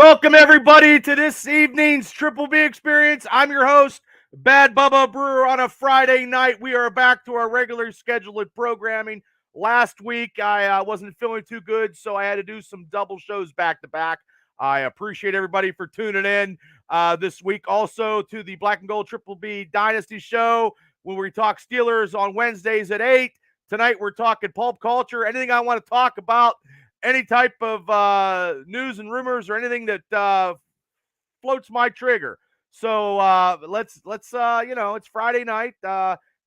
Welcome, everybody, to this evening's Triple B Experience. I'm your host, Bad Bubba Brewer. On a Friday night, we are back to our regular scheduled programming. Last week, I wasn't feeling too good, so I had to do some double shows back to back. I appreciate everybody for tuning in this week. Also, to the Black and Gold Triple B Dynasty Show, when we talk Steelers on Wednesdays at 8. Tonight, we're talking pulp culture, anything I want to talk about, any type of news and rumors or anything that floats my trigger. So let's it's Friday night.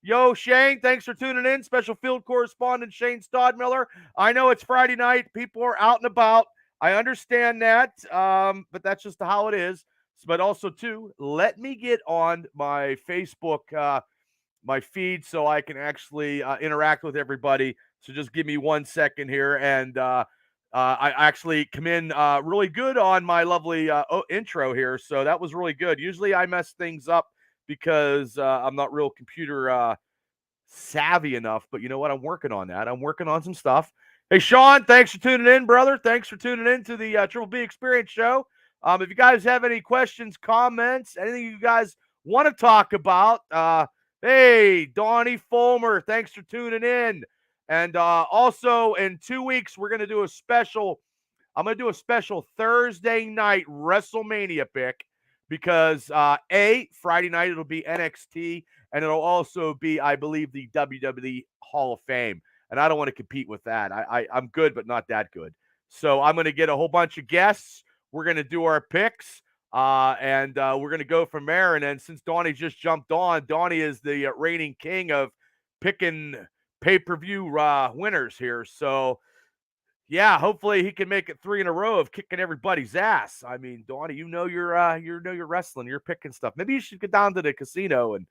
Yo, Shane, thanks for tuning in. Special field correspondent Shane Stodmiller. I know it's Friday night. People are out and about. I understand that, but that's just how it is. But also, too, let me get on my Facebook, my feed, so I can actually interact with everybody. So just give me 1 second here, and I actually come in really good on my lovely intro here, so that was really good. Usually I mess things up because I'm not real computer savvy enough, but you know what? I'm working on that. I'm working on some stuff. Hey, Sean, thanks for tuning in, brother. Thanks for tuning in to the Triple B Experience Show. If you guys have any questions, comments, anything you guys want to talk about, hey, Donnie Fulmer, thanks for tuning in. And also, in 2 weeks, we're going to do a special. I'm going to do a special Thursday night WrestleMania pick because Friday night it'll be NXT, and it'll also be, I believe, the WWE Hall of Fame. And I don't want to compete with that. I'm good, but not that good. So I'm going to get a whole bunch of guests. We're going to do our picks, and we're going to go from there. And then since Donnie just jumped on, Donnie is the reigning king of picking pay-per-view winners here. So, yeah, hopefully he can make it 3 in a row of kicking everybody's ass. I mean, Donnie, you're wrestling, you're picking stuff. Maybe you should get down to the casino and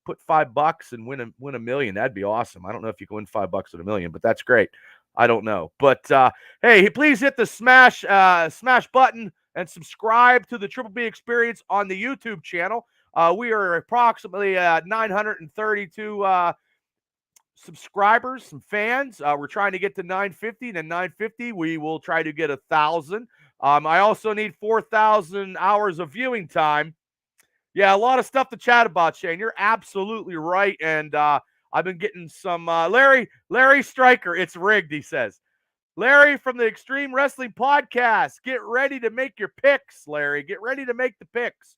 put $5 and win a million. That'd be awesome. I don't know if you can win $5 with a million, but that's great. I don't know. But hey, please hit the smash button and subscribe to the Triple B Experience on the YouTube channel. We are approximately 932 subscribers, some fans. We're trying to get to 950, and then 950, we will try to get 1,000. I also need 4,000 hours of viewing time. Yeah, a lot of stuff to chat about, Shane. You're absolutely right. And I've been getting some Larry Stryker. It's rigged, he says. Larry from the Extreme Wrestling Podcast. Get ready to make your picks, Larry. Get ready to make the picks.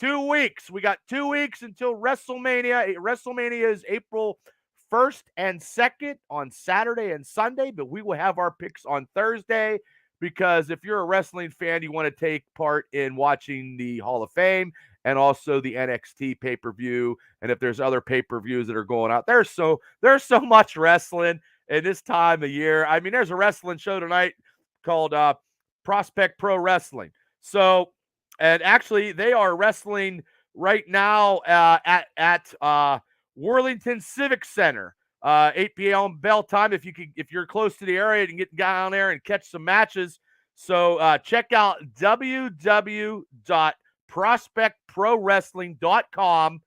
2 weeks. We got 2 weeks until WrestleMania. WrestleMania is April 1st and 2nd on Saturday and Sunday, but we will have our picks on Thursday because if you're a wrestling fan, you want to take part in watching the Hall of Fame and also the NXT pay-per-view. And if there's other pay-per-views that are going out, there's so much wrestling in this time of year. I mean, there's a wrestling show tonight called Prospect Pro Wrestling. So, and actually, they are wrestling right now at Worthington Civic Center, 8 p.m. bell time. If you're close to the area, you can get down there and catch some matches. So check out www.prospectprowrestling.com.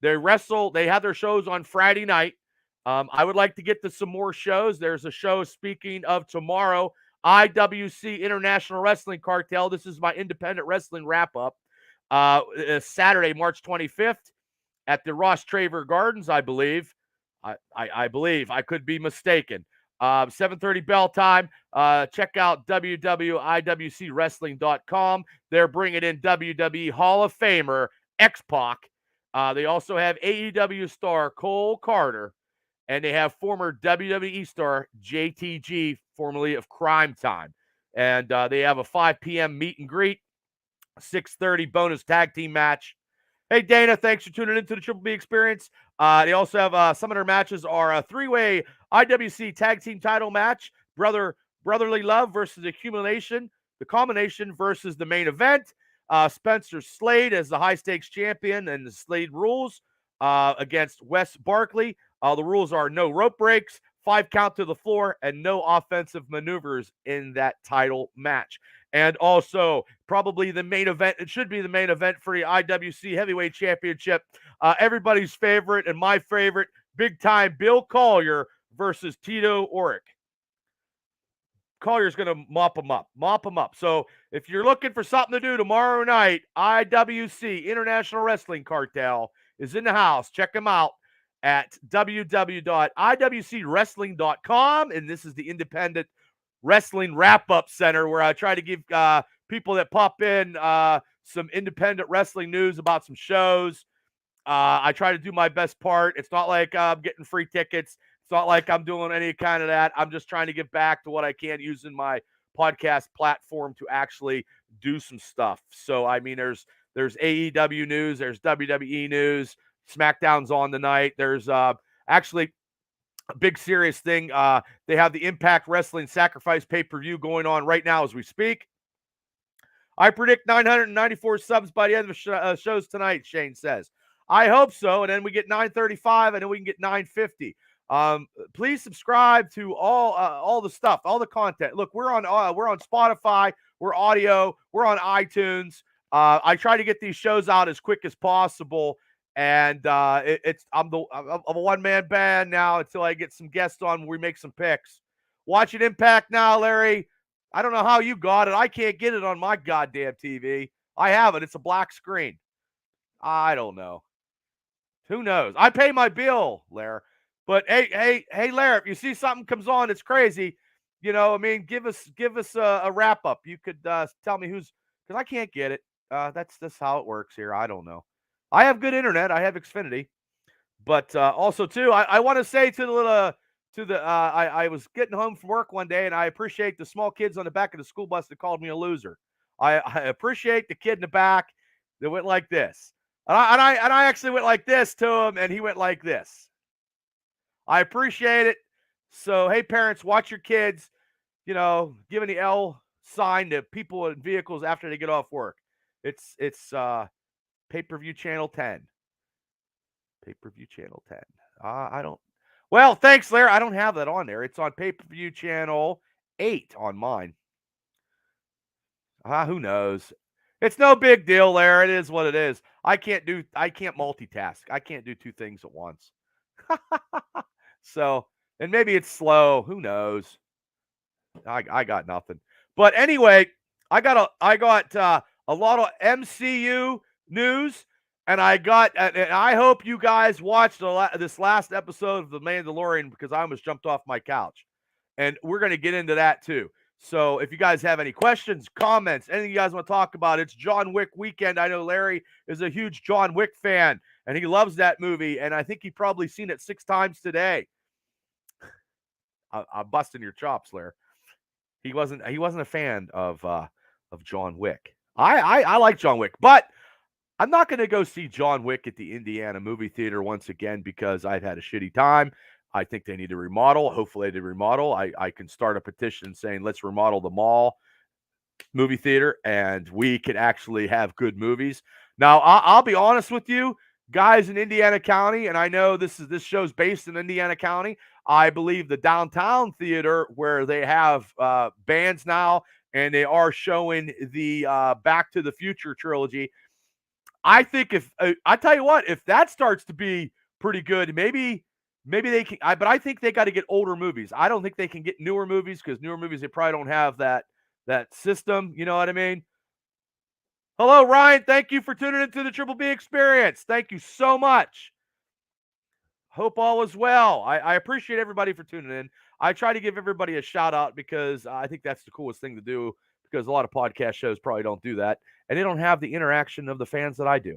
They have their shows on Friday night. I would like to get to some more shows. There's a show, speaking of tomorrow, IWC International Wrestling Cartel. This is my independent wrestling wrap-up. Saturday, March 25th at the Ross Traver Gardens, I believe. I believe. I could be mistaken. 7:30 bell time. Check out www.iwcwrestling.com. They're bringing in WWE Hall of Famer X-Pac. They also have AEW star Cole Carter. And they have former WWE star JTG, formerly of Crime Time. And they have a 5 p.m. meet and greet, 6:30 bonus tag team match. Hey, Dana, thanks for tuning into the Triple B Experience. They also have some of their matches are a 3-way IWC tag team title match, Brotherly Love versus the Combination versus the main event. Spencer Slade as the high-stakes champion and the Slade rules against Wes Barkley. The rules are no rope breaks, 5 count to the floor, and no offensive maneuvers in that title match. And also, probably the main event, it should be the main event for the IWC Heavyweight Championship. Everybody's favorite and my favorite, big-time Bill Collier versus Tito Orrick. Collier's going to mop them up. So if you're looking for something to do tomorrow night, IWC, International Wrestling Cartel, is in the house. Check them out at www.iwcwrestling.com. And this is the Independent Wrestling Wrap-Up Center, where I try to give people that pop in some independent wrestling news about some shows. I try to do my best part. It's not like I'm getting free tickets. It's not like I'm doing any kind of that. I'm just trying to give back to what I can using my podcast platform to actually do some stuff. So, I mean, there's AEW news, there's WWE news, SmackDown's on tonight. There's actually a big serious thing. They have the Impact Wrestling Sacrifice pay-per-view going on right now as we speak. I predict 994 subs by the end of the shows tonight, Shane says. I hope so, and then we get 935, and then we can get 950. Please subscribe to all the stuff, all the content. Look, we're on Spotify, we're audio, we're on iTunes. I try to get these shows out as quick as possible, and I'm a one-man band now until I get some guests on when we make some picks. Watching Impact now, Larry. I don't know how you got it. I can't get it on my goddamn TV. I have it. It's a black screen. I don't know. Who knows? I pay my bill, Lair. But hey, Lair, if you see something comes on, it's crazy. You know, I mean, give us a wrap up. You could tell me who's, because I can't get it. That's how it works here. I don't know. I have good internet. I have Xfinity, but also too, I want to say I was getting home from work one day, and I appreciate the small kids on the back of the school bus that called me a loser. I appreciate the kid in the back that went like this. And I actually went like this to him, and he went like this. I appreciate it. So, hey, parents, watch your kids, giving the L sign to people in vehicles after they get off work. It's pay-per-view channel 10. Pay-per-view channel 10. I don't. Well, thanks, Larry. I don't have that on there. It's on pay-per-view channel 8 on mine. Who knows? It's no big deal, Larry. It is what it is. I can't multitask. I can't do two things at once. So, and maybe it's slow. Who knows? I got nothing. But anyway, I got a lot of MCU news, and I hope you guys watched this last episode of The Mandalorian, because I almost jumped off my couch. And we're going to get into that too. So if you guys have any questions, comments, anything you guys want to talk about, it's John Wick weekend. I know Larry is a huge John Wick fan, and he loves that movie, and I think he probably seen it 6 times today. I'm busting your chops, Larry. He wasn't a fan of John Wick. I like John Wick, but I'm not going to go see John Wick at the Indiana movie theater once again because I've had a shitty time. I think they need to remodel. Hopefully they remodel. I can start a petition saying let's remodel the mall movie theater, and we can actually have good movies. Now, I'll be honest with you, guys in Indiana County, and I know this show's based in Indiana County. I believe the downtown theater, where they have bands now, and they are showing the Back to the Future trilogy. I think I tell you what, if that starts to be pretty good, maybe they can. But I think they got to get older movies. I don't think they can get newer movies, because newer movies, they probably don't have that system. You know what I mean? Hello, Ryan. Thank you for tuning into the Triple B Experience. Thank you so much. Hope all is well. I appreciate everybody for tuning in. I try to give everybody a shout out because I think that's the coolest thing to do, because a lot of podcast shows probably don't do that, and they don't have the interaction of the fans that I do.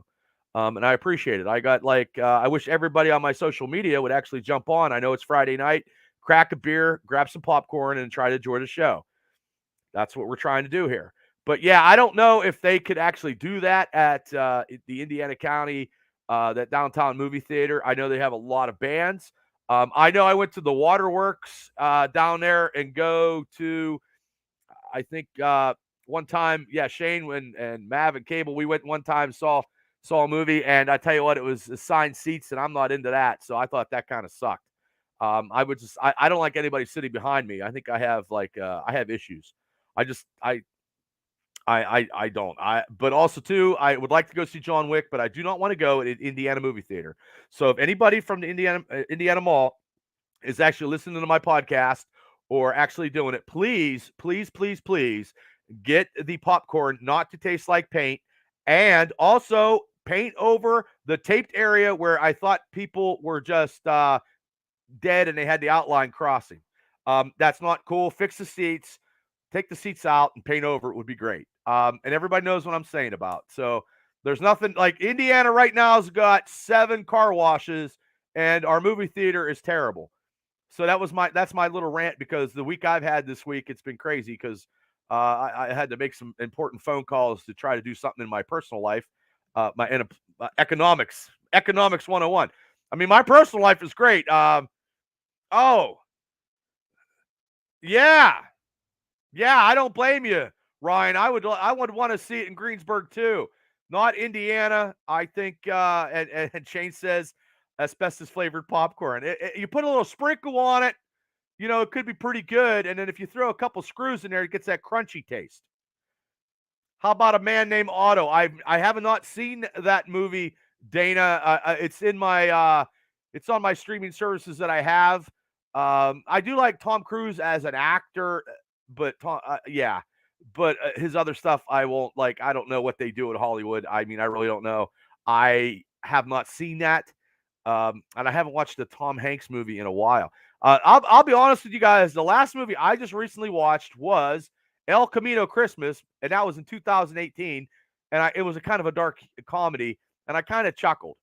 And I appreciate it. I got I wish everybody on my social media would actually jump on. I know it's Friday night, crack a beer, grab some popcorn, and try to enjoy the show. That's what we're trying to do here. But yeah, I don't know if they could actually do that at the Indiana County, that downtown movie theater. I know they have a lot of bands. I know I went to the Waterworks down there and go to, I think one time, yeah, Shane and Mav and Cable, we went one time, saw a movie, and I tell you what, it was assigned seats, and I'm not into that, so I thought that kind of sucked. I don't like anybody sitting behind me. I think I have I have issues. I don't. But also too, I would like to go see John Wick, but I do not want to go at Indiana movie theater. So if anybody from the Indiana Mall is actually listening to my podcast, or actually doing it, please, please, please, please get the popcorn not to taste like paint, and also paint over the taped area where I thought people were just dead and they had the outline crossing. That's not cool. Fix the seats, take the seats out, and paint over it would be great. And everybody knows what I'm saying about. So there's nothing like Indiana right now has got 7 car washes, and our movie theater is terrible. So that's my little rant, because the week I've had this week, it's been crazy because I had to make some important phone calls to try to do something in my personal life, my economics 101. I mean, my personal life is great. Oh, yeah. Yeah, I don't blame you, Ryan. I would want to see it in Greensburg too, not Indiana. I think and Shane says asbestos flavored popcorn. You put a little sprinkle on it, it could be pretty good. And then if you throw a couple screws in there, it gets that crunchy taste. How about A Man Named Otto? I have not seen that movie, Dana. It's on my streaming services that I have. I do like Tom Cruise as an actor, but yeah, but his other stuff I won't like. I don't know what they do in Hollywood. I mean, I really don't know. I have not seen that, and I haven't watched the Tom Hanks movie in a while. I'll be honest with you guys. The last movie I just recently watched was El Camino Christmas, and that was in 2018. And it was a kind of a dark comedy, and I kind of chuckled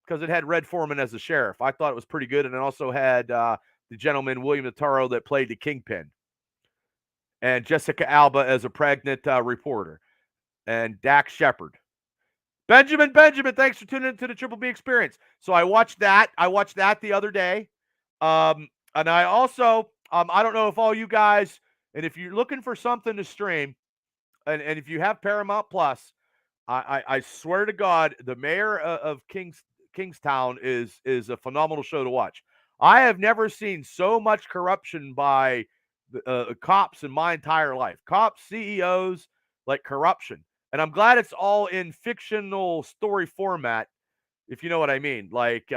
because it had Red Foreman as the sheriff. I thought it was pretty good, and it also had the gentleman William Taro that played the Kingpin, and Jessica Alba as a pregnant reporter, and Dax Shepard. Benjamin, thanks for tuning into the Triple B Experience. So I watched that. The other day. And I also, I don't know if all you guys, and if you're looking for something to stream, and if you have Paramount Plus, I swear to God, the mayor of Kingstown is a phenomenal show to watch. I have never seen so much corruption by cops in my entire life. Cops, CEOs, like corruption. And I'm glad it's all in fictional story format, if you know what I mean. Like,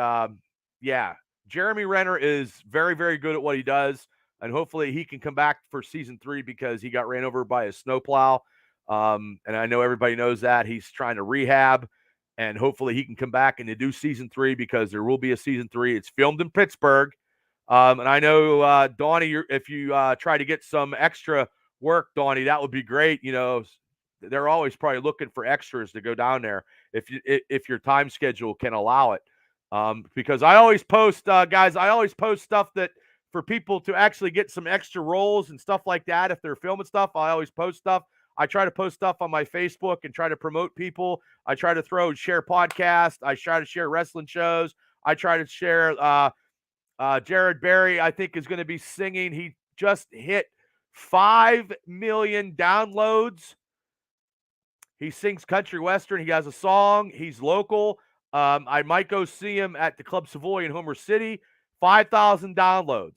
yeah, Jeremy Renner is very, very good at what he does. And hopefully he can come back for season 3 because he got ran over by a snowplow. And I know everybody knows that. He's trying to rehab. And hopefully he can come back and do season 3 because there will be a season 3. It's filmed in Pittsburgh. And I know, Donnie, if you try to get some extra work, Donnie, that would be great. They're always probably looking for extras to go down there if your time schedule can allow it. Because I always post, guys, I always post stuff that for people to actually get some extra roles and stuff like that. If they're filming stuff, I always post stuff. I try to post stuff on my Facebook and try to promote people. I try to share podcasts. I try to share wrestling shows. I try to share Jared Berry, I think, is going to be singing. He just hit 5 million downloads. He sings country western. He has a song. He's local. I might go see him at the Club Savoy in Homer City. 5,000 downloads.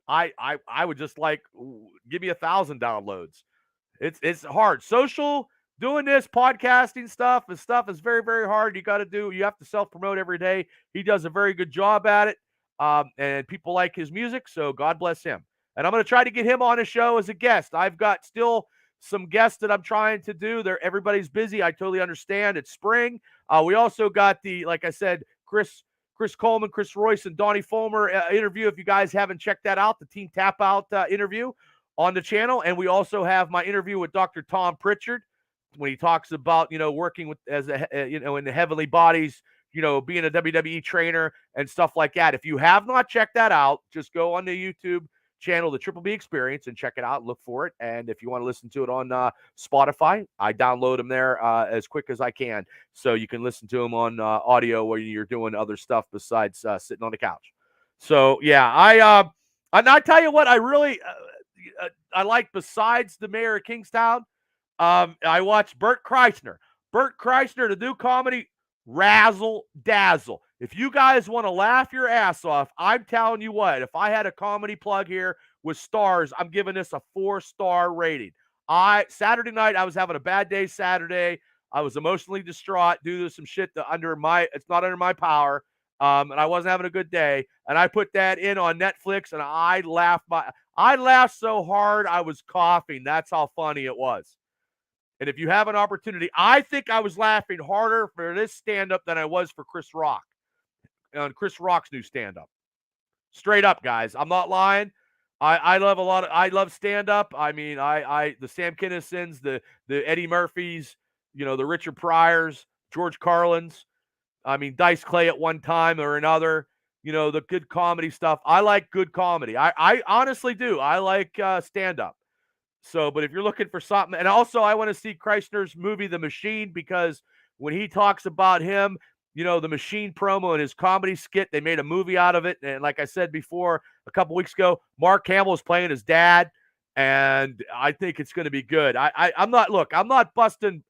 I would just like give me 1,000 downloads. It's hard. Social, doing this podcasting stuff is very, very hard. You have to self-promote every day. He does a very good job at it. And people like his music, so God bless him. And I'm going to try to get him on a show as a guest. I've got still some guests that I'm trying to do. Everybody's busy. I totally understand. It's spring. We also got like I said, Chris Coleman, Chris Royce, and Donnie Fulmer interview. If you guys haven't checked that out, the Team Tap Out interview on the channel. And we also have my interview with Dr. Tom Pritchard when he talks about, working with in the heavenly bodies, being a WWE trainer and stuff like that. If you have not checked that out, just go on the YouTube channel, the Triple B Experience, and check it out. Look for it. And if you want to listen to it on Spotify, I download them there as quick as I can, so you can listen to them on audio when you're doing other stuff besides sitting on the couch. So yeah, I tell you what, I really I like, besides the mayor of Kingstown, I watched Bert Kreischer to do comedy. Razzle dazzle. If you guys want to laugh your ass off, I'm telling you what, if I had a comedy plug here with stars, I'm giving this a 4-star rating. Saturday night, I was having a bad day Saturday. I was emotionally distraught due to some shit it's not under my power. And I wasn't having a good day. And I put that in on Netflix, and I laughed I laughed so hard I was coughing. That's how funny it was. And if you have an opportunity, I think I was laughing harder for this stand-up than I was for Chris Rock on Chris Rock's new stand-up. Straight up, guys. I'm not lying. I love I love stand-up. I mean, the Sam Kinnisons, the Eddie Murphys, the Richard Pryors, George Carlins. I mean, Dice Clay at one time or another. The good comedy stuff. I like good comedy. I honestly do. I like stand-up. So, but if you're looking for something, and also I want to see Kreisner's movie, The Machine, because when he talks about him, the Machine promo and his comedy skit, they made a movie out of it. And like I said before, a couple weeks ago, Mark Hamill is playing his dad, and I think it's going to be good. I'm not busting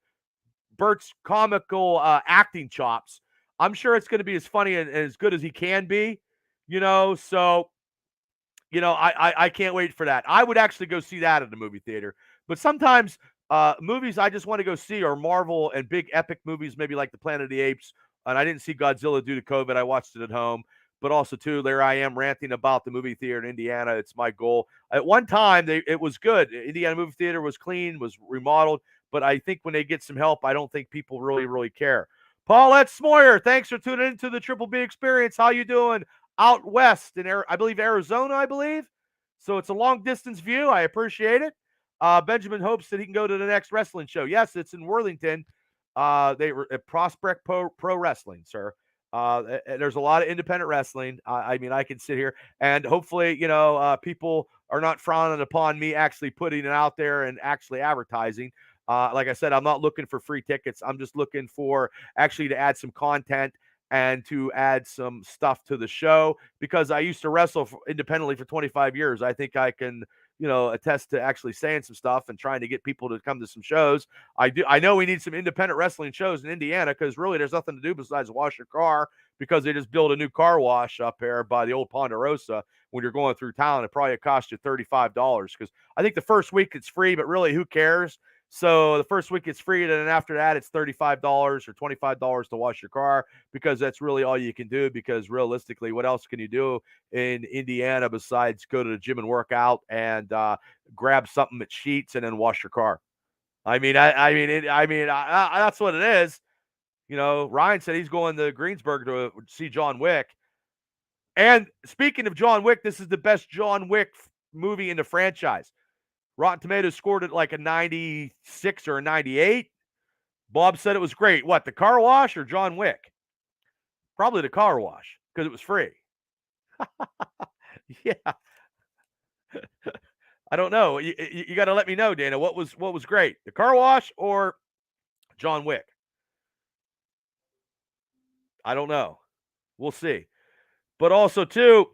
Bert's comical acting chops. I'm sure it's going to be as funny and as good as he can be, so I can't wait for that. I would actually go see that at the movie theater. But sometimes movies I just want to go see are Marvel and big epic movies, maybe like the Planet of the Apes. And I didn't see Godzilla due to COVID. I watched it at home. But also, too, there I am ranting about the movie theater in Indiana. It's my goal. At one time, it was good. Indiana movie theater was clean, was remodeled. But I think when they get some help, I don't think people really, really care. Paulette Smoyer, thanks for tuning into the Triple B Experience. How you doing? Out west in, I believe, Arizona, I believe. So it's a long-distance view. I appreciate it. Benjamin hopes that he can go to the next wrestling show. Yes, it's in Worthington. They were at Prospect Pro Wrestling, sir. There's a lot of independent wrestling. I mean, I can sit here and hopefully, people are not frowning upon me actually putting it out there and actually advertising. Like I said, I'm not looking for free tickets. I'm just looking for actually to add some content and to add some stuff to the show because I used to wrestle independently for 25 years. I think I can, attest to actually saying some stuff and trying to get people to come to some shows. I know we need some independent wrestling shows in Indiana because really there's nothing to do besides wash your car because they just built a new car wash up there by the old Ponderosa when you're going through town. It probably cost you $35 because I think the first week it's free, but really who cares? So the first week it's free, and then after that it's $35 or $25 to wash your car because that's really all you can do. Because realistically, what else can you do in Indiana besides go to the gym and work out and grab something at Sheets and then wash your car? I mean, that's what it is. Ryan said he's going to Greensburg to see John Wick. And speaking of John Wick, this is the best John Wick movie in the franchise. Rotten Tomatoes scored it like a 96 or a 98. Bob said it was great. What, the car wash or John Wick? Probably the car wash because it was free. Yeah. I don't know. You got to let me know, Dana. What was great? The car wash or John Wick? I don't know. We'll see. But also, too,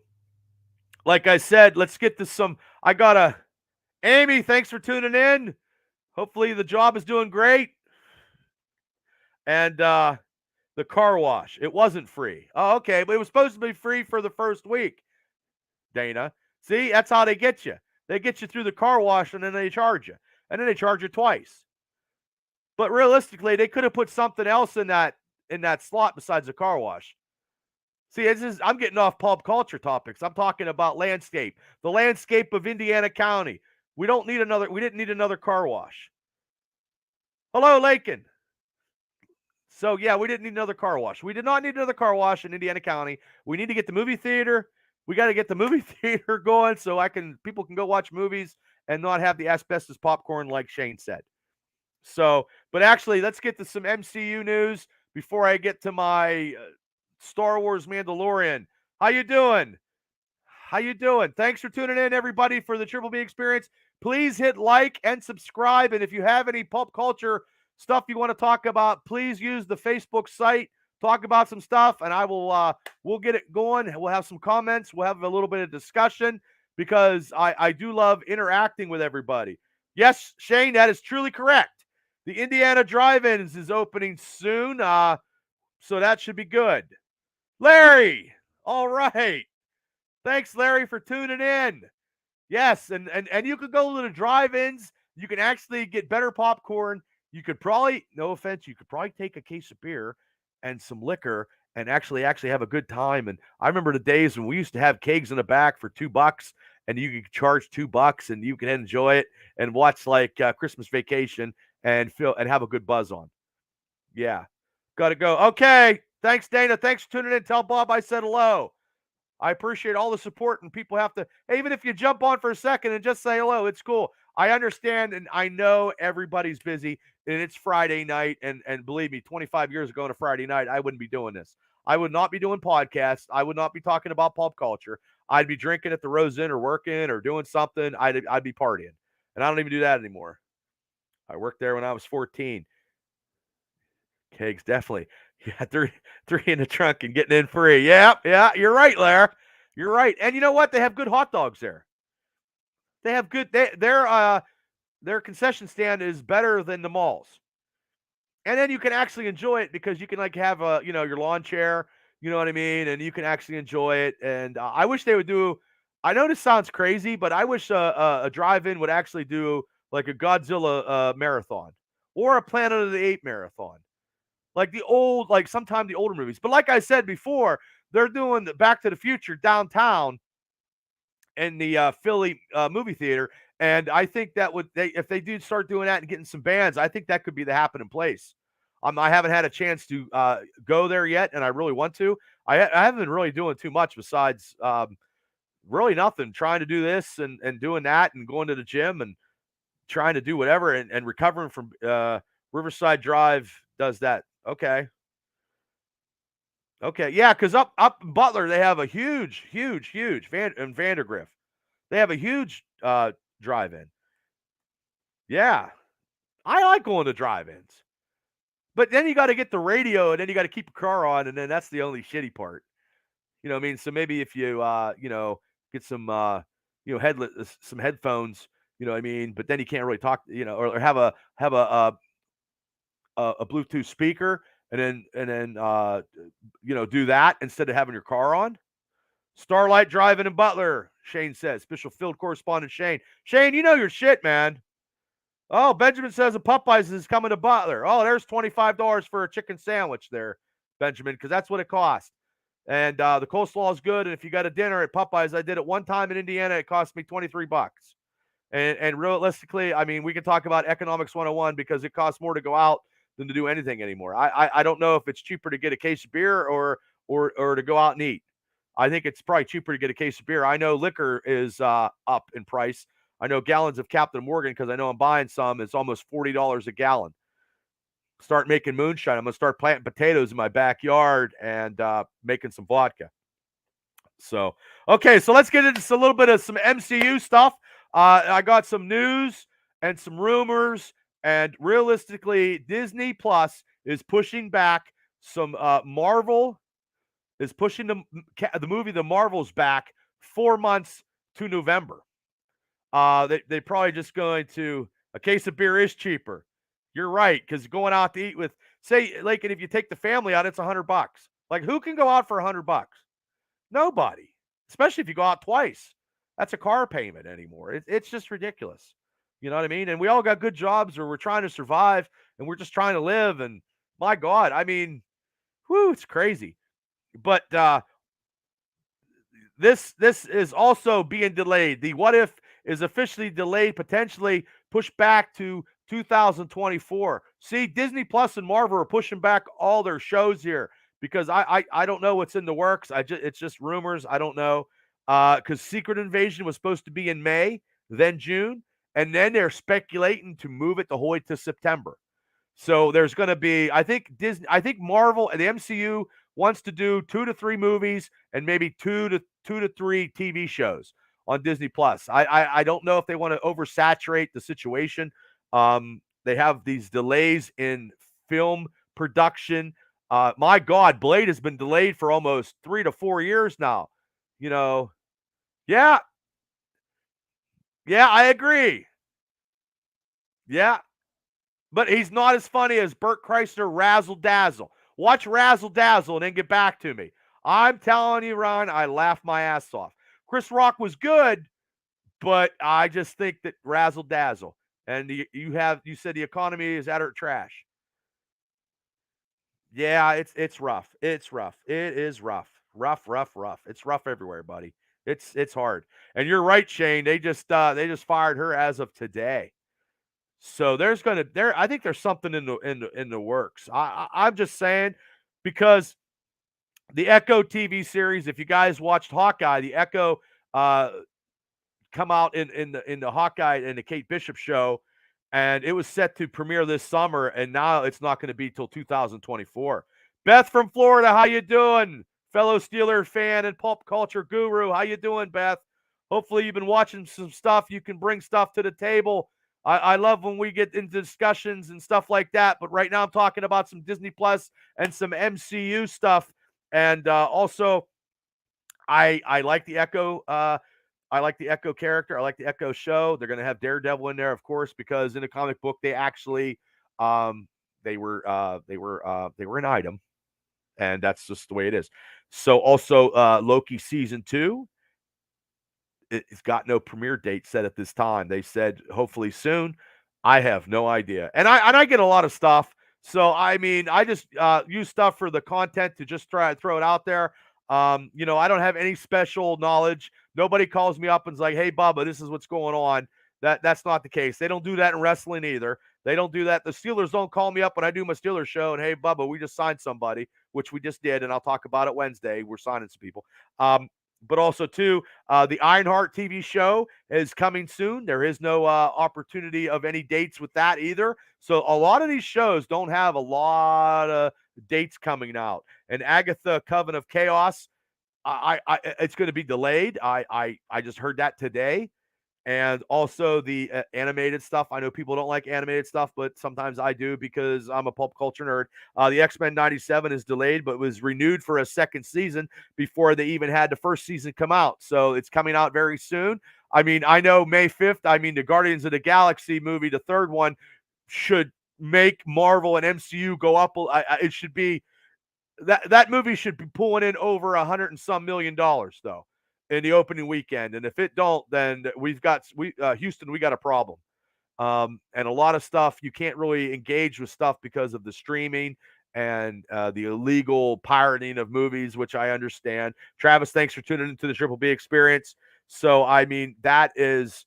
like I said, let's get to some. I got a Amy, thanks for tuning in. Hopefully the job is doing great. And the car wash, it wasn't free. Oh, okay, but it was supposed to be free for the first week, Dana. See, that's how they get you. They get you through the car wash, and then they charge you. And then they charge you twice. But realistically, they could have put something else in that slot besides the car wash. See, I'm getting off pop culture topics. I'm talking about landscape. The landscape of Indiana County. We didn't need another car wash. Hello, Lakin. So, yeah, we didn't need another car wash. We did not need another car wash in Indiana County. We need to get the movie theater. We got to get the movie theater going so people can go watch movies and not have the asbestos popcorn like Shane said. So, but actually, let's get to some MCU news before I get to my Star Wars Mandalorian. How you doing? How you doing? Thanks for tuning in, everybody, for the Triple B Experience. Please hit like and subscribe. And if you have any pop culture stuff you want to talk about, please use the Facebook site. Talk about some stuff, and we'll get it going. We'll have some comments. We'll have a little bit of discussion because I do love interacting with everybody. Yes, Shane, that is truly correct. The Indiana Drive-Ins is opening soon, so that should be good. Larry, all right. Thanks, Larry, for tuning in. Yes, and you could go to the drive-ins. You can actually get better popcorn. You could probably, no offense, you could probably take a case of beer and some liquor and actually have a good time. And I remember the days when we used to have kegs in the back for $2 and you can charge $2 and you can enjoy it and watch like Christmas Vacation and feel and have a good buzz on. Yeah, got to go. Okay, thanks, Dana. Thanks for tuning in. Tell Bob I said hello. I appreciate all the support, and people have to, hey, even if you jump on for a second and just say hello, it's cool. I understand, and I know everybody's busy, and it's Friday night, and believe me, 25 years ago on a Friday night, I wouldn't be doing this. I would not be doing podcasts. I would not be talking about pop culture. I'd be drinking at the Rose Inn or working or doing something. I'd be partying, and I don't even do that anymore. I worked there when I was 14. Kegs, definitely. Yeah, three in the trunk and getting in free. Yeah, you're right, Lair. You're right. And you know what? They have good hot dogs there. They have good their concession stand is better than the malls. And then you can actually enjoy it because you can like have a, your lawn chair, you know what I mean? And you can actually enjoy it. And I wish they would do, I know this sounds crazy, but I wish a drive-in would actually do like a Godzilla marathon or a Planet of the Apes marathon. Like the old, like sometime the older movies. But like I said before, they're doing the Back to the Future downtown in the Philly movie theater, and I think that would they if they do start doing that and getting some bands, I think that could be the happening place. I haven't had a chance to go there yet, and I really want to. I haven't been really doing too much besides really nothing. Trying to do this and doing that, and going to the gym and trying to do whatever, and recovering from Riverside Drive does that. Okay. Okay. Yeah, because up in Butler, they have a huge in Vandergrift. They have a huge drive-in. Yeah. I like going to drive-ins. But then you got to get the radio, and then you got to keep your car on, and then that's the only shitty part. You know what I mean? So maybe if you get some some headphones, you know what I mean, but then you can't really talk, or have a Bluetooth speaker, and then do that instead of having your car on. Starlight Driving in Butler, Shane says. Official field correspondent Shane. Shane, you know your shit, man. Oh, Benjamin says a Popeyes is coming to Butler. Oh, there's $25 for a chicken sandwich there, Benjamin, because that's what it costs. And the coleslaw is good. And if you got a dinner at Popeyes, I did it one time in Indiana. It cost me $23. And realistically, I mean, we can talk about economics 101 because it costs more to go out than to do anything anymore. I don't know if it's cheaper to get a case of beer or to go out and eat. I think it's probably cheaper to get a case of beer. I know liquor is up in price. I know gallons of Captain Morgan, because I know I'm buying some. It's almost $40 a gallon. Start making moonshine. I'm going to start planting potatoes in my backyard and making some vodka. So, okay, so let's get into a little bit of some MCU stuff. I got some news and some rumors, and realistically, Disney Plus is pushing back some Marvel is pushing the movie The Marvels back 4 months to November. They probably just going to, a case of beer is cheaper. You're right, because going out to eat with, say, like, and if you take the family out, it's $100. Like, who can go out for $100? Nobody. Especially if you go out twice. That's a car payment anymore. It's just ridiculous. You know what I mean? And we all got good jobs, or we're trying to survive, and we're just trying to live. And my God, I mean, whoo, it's crazy. But this is also being delayed. The What If is officially delayed, potentially pushed back to 2024. See, Disney Plus and Marvel are pushing back all their shows here because I don't know what's in the works. It's just rumors. I don't know. Because Secret Invasion was supposed to be in May, then June, and then they're speculating to move it to September. So there's going to be, I think Marvel and the MCU wants to do 2 to 3 movies and maybe 2 to 3 TV shows on Disney Plus. I don't know if they want to oversaturate the situation. They have these delays in film production. My God, Blade has been delayed for almost 3 to 4 years now. Yeah, I agree. Yeah, but he's not as funny as Burt Kreischer Razzle Dazzle. Watch Razzle Dazzle and then get back to me. I'm telling you, Ron, I laughed my ass off. Chris Rock was good, but I just think that Razzle Dazzle. And you said the economy is utter trash. Yeah, it's rough. It's rough. It is rough. Rough. It's rough everywhere, buddy. It's hard. And you're right, Shane. They just fired her as of today. So I think there's something in the works. I'm just saying because the Echo TV series, if you guys watched Hawkeye, the Echo uh come out in the Hawkeye and the Kate Bishop show, and it was set to premiere this summer, and now it's not going to be till 2024. Beth from Florida, how you doing? Fellow Steeler fan and pulp culture guru, how you doing, Beth? Hopefully you've been watching some stuff. You can bring stuff to the table. I love when we get into discussions and stuff like that, but right now I'm talking about some Disney Plus and some MCU stuff, and also I like the Echo. I like the Echo character. I like the Echo show. They're going to have Daredevil in there, of course, because in the comic book they actually um, they were an item, and that's just the way it is. So also Loki season 2, it's got no premiere date set at this time. They said hopefully soon. I have no idea, and I get a lot of stuff. So I mean, I just use stuff for the content to just try to throw it out there. I don't have any special knowledge. Nobody calls me up and's like, "Hey, Bubba, this is what's going on." That's not the case. They don't do that in wrestling either. They don't do that. The Steelers don't call me up when I do my Steelers show and, "Hey, Bubba, we just signed somebody," which we just did, and I'll talk about it Wednesday. We're signing some people. But also too, the Ironheart TV show is coming soon. There is no opportunity of any dates with that either. So a lot of these shows don't have a lot of dates coming out. And Agatha Coven of Chaos, it's going to be delayed. I just heard that today. And also the animated stuff. I know people don't like animated stuff, but sometimes I do because I'm a pulp culture nerd. The X-Men 97 is delayed, but was renewed for a second season before they even had the first season come out. So it's coming out very soon. I mean, I know May 5th, I mean, the Guardians of the Galaxy movie, the third one, should make Marvel and MCU go up. It should be that movie should be pulling in over $100 and some million though in the opening weekend. And if it don't, then Houston, we got a problem. And a lot of stuff you can't really engage with stuff because of the streaming and the illegal pirating of movies, which I understand. Travis, thanks for tuning into the Triple B experience. So I mean that is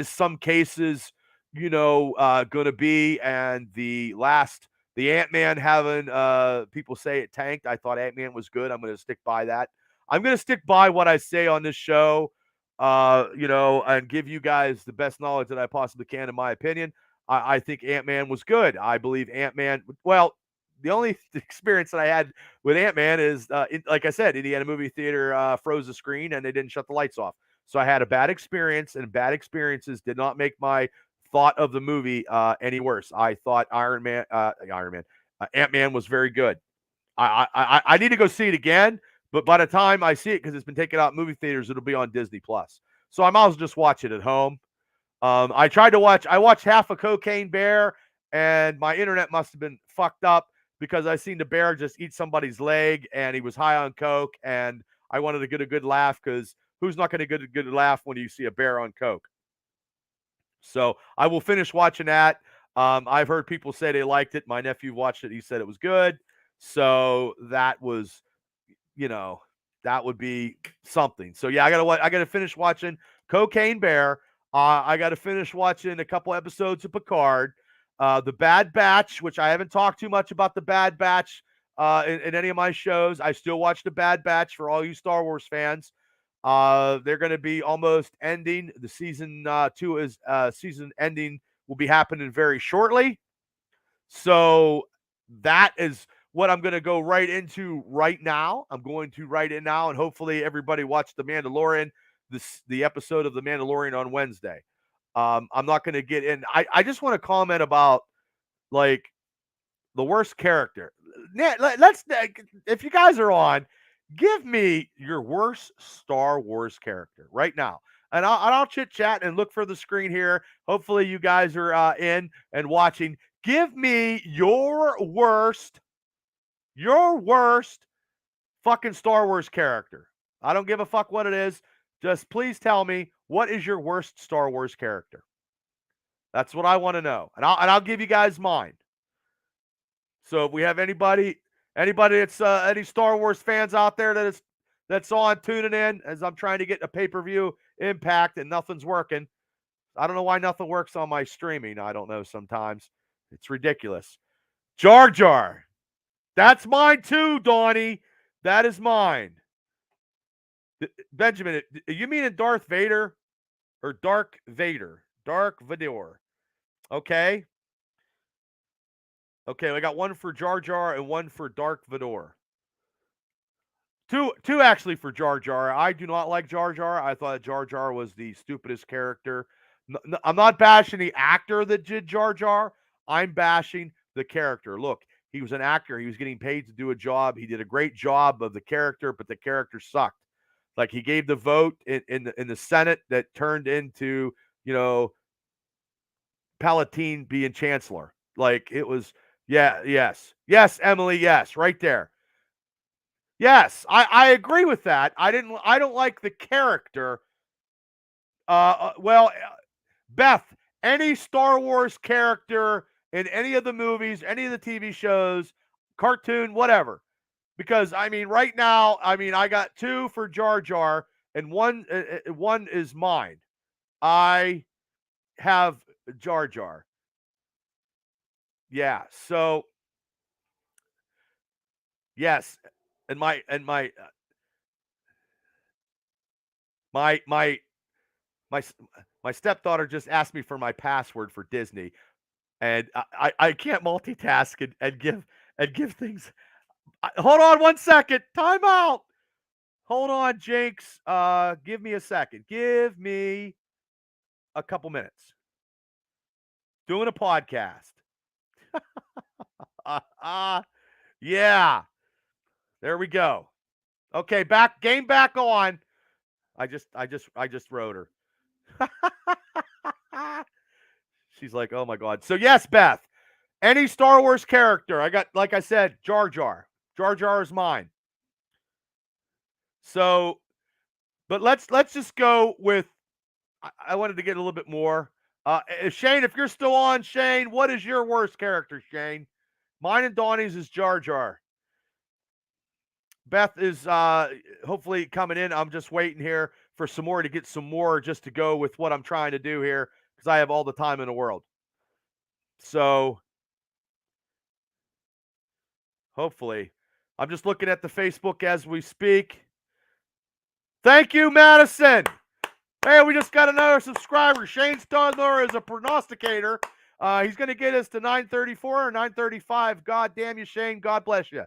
some cases, going to be. And the Ant-Man having people say it tanked. I thought Ant-Man was good. I'm going to stick by that. I'm going to stick by what I say on this show, and give you guys the best knowledge that I possibly can, in my opinion. I think Ant-Man was good. I believe Ant-Man, well, the only experience that I had with Ant-Man is, like I said, Indiana Movie Theater froze the screen and they didn't shut the lights off. So I had a bad experience, and bad experiences did not make my thought of the movie any worse. I thought Ant-Man was very good. I need to go see it again, but by the time I see it, because it's been taken out in movie theaters, it'll be on Disney Plus. So I might as well just watch it at home. I watched half a Cocaine Bear, and my internet must have been fucked up because I seen the bear just eat somebody's leg, and he was high on coke, and I wanted to get a good laugh because who's not going to get a good laugh when you see a bear on coke? So I will finish watching that. I've heard people say they liked it. My nephew watched it. He said it was good. So that was, that would be something. So yeah, I gotta finish watching Cocaine Bear. I gotta finish watching a couple episodes of Picard. The Bad Batch, which I haven't talked too much about the Bad Batch in any of my shows. I still watch the Bad Batch for all you Star Wars fans. They're going to be almost ending. The season 2 is season ending will be happening very shortly. So that is what I'm going to go right into right now. I'm going to write it now, and hopefully everybody watched The Mandalorian, the episode of The Mandalorian on Wednesday. I'm not going to get in. I just want to comment about like the worst character. Let's, if you guys are on, give me your worst Star Wars character right now. And I'll chit chat and look for the screen here. Hopefully, you guys are in and watching. Give me your worst fucking Star Wars character. I don't give a fuck what it is. Just please tell me, what is your worst Star Wars character? That's what I want to know. And I'll give you guys mine. So if we have anybody that's any Star Wars fans out there that is that's on tuning in as I'm trying to get a pay-per-view Impact and nothing's working. I don't know why nothing works on my streaming. I don't know sometimes. It's ridiculous. Jar Jar. That's mine too, Donnie. That is mine. Benjamin, you mean in Darth Vader or Dark Vader? Dark Vador. Okay. Okay, I got one for Jar Jar and one for Dark Vador. Two actually for Jar Jar. I do not like Jar Jar. I thought Jar Jar was the stupidest character. I'm not bashing the actor that did Jar Jar. I'm bashing the character. Look, he was an actor. He was getting paid to do a job. He did a great job of the character, but the character sucked. Like he gave the vote in the Senate that turned into, Palatine being chancellor. Like it was, yeah, yes, Emily, yes, right there. Yes, I agree with that. I don't like the character. Well, Beth, any Star Wars character in any of the movies, any of the TV shows, cartoon, whatever. Because I mean, right now, I got two for Jar Jar, and one is mine. I have Jar Jar. Yeah. So yes, and my my my stepdaughter just asked me for my password for Disney, and I can't multitask and give things. Hold on one second. Time out. Hold on, Jinx. Give me a second. Give me a couple minutes. Doing a podcast. Yeah. There we go. Okay, game back on. I just wrote her. She's like, "Oh my god." So yes, Beth. Any Star Wars character. I got, like I said, Jar Jar. Jar Jar is mine. So, but let's just go with. I wanted to get a little bit more. Shane, if you're still on, Shane, what is your worst character, Shane? Mine and Donnie's is Jar Jar. Beth is hopefully coming in. I'm just waiting here for some more to get some more just to go with what I'm trying to do here because I have all the time in the world. So hopefully, I'm just looking at the Facebook as we speak. Thank you, Madison. Hey, we just got another subscriber. Shane Studler is a prognosticator. He's going to get us to 934 or 935. God damn you, Shane. God bless you.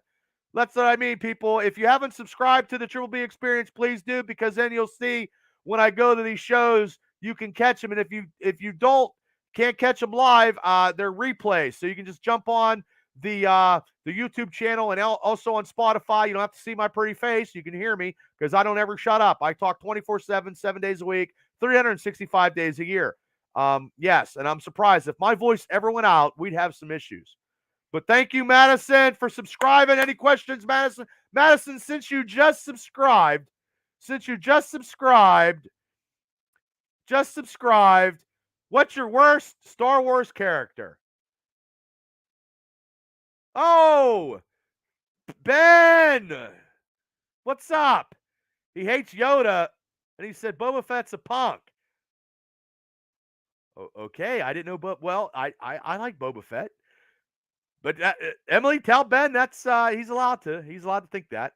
That's what I mean, people. If you haven't subscribed to the Triple B Experience, please do, because then you'll see when I go to these shows, you can catch them. And if you can't catch them live, they're replays. So you can just jump on the YouTube channel and also on Spotify. You don't have to see my pretty face. You can hear me because I don't ever shut up. I talk 24/7, 7 days a week, 365 days a year. Yes, and I'm surprised if my voice ever went out, we'd have some issues. But thank you, Madison, for subscribing. Any questions, Madison? Madison, since you just subscribed, what's your worst Star Wars character? Oh, Ben, what's up? He hates Yoda, and he said Boba Fett's a punk. Okay, I didn't know, but well, I like Boba Fett. But Emily, tell Ben that's he's allowed to think that.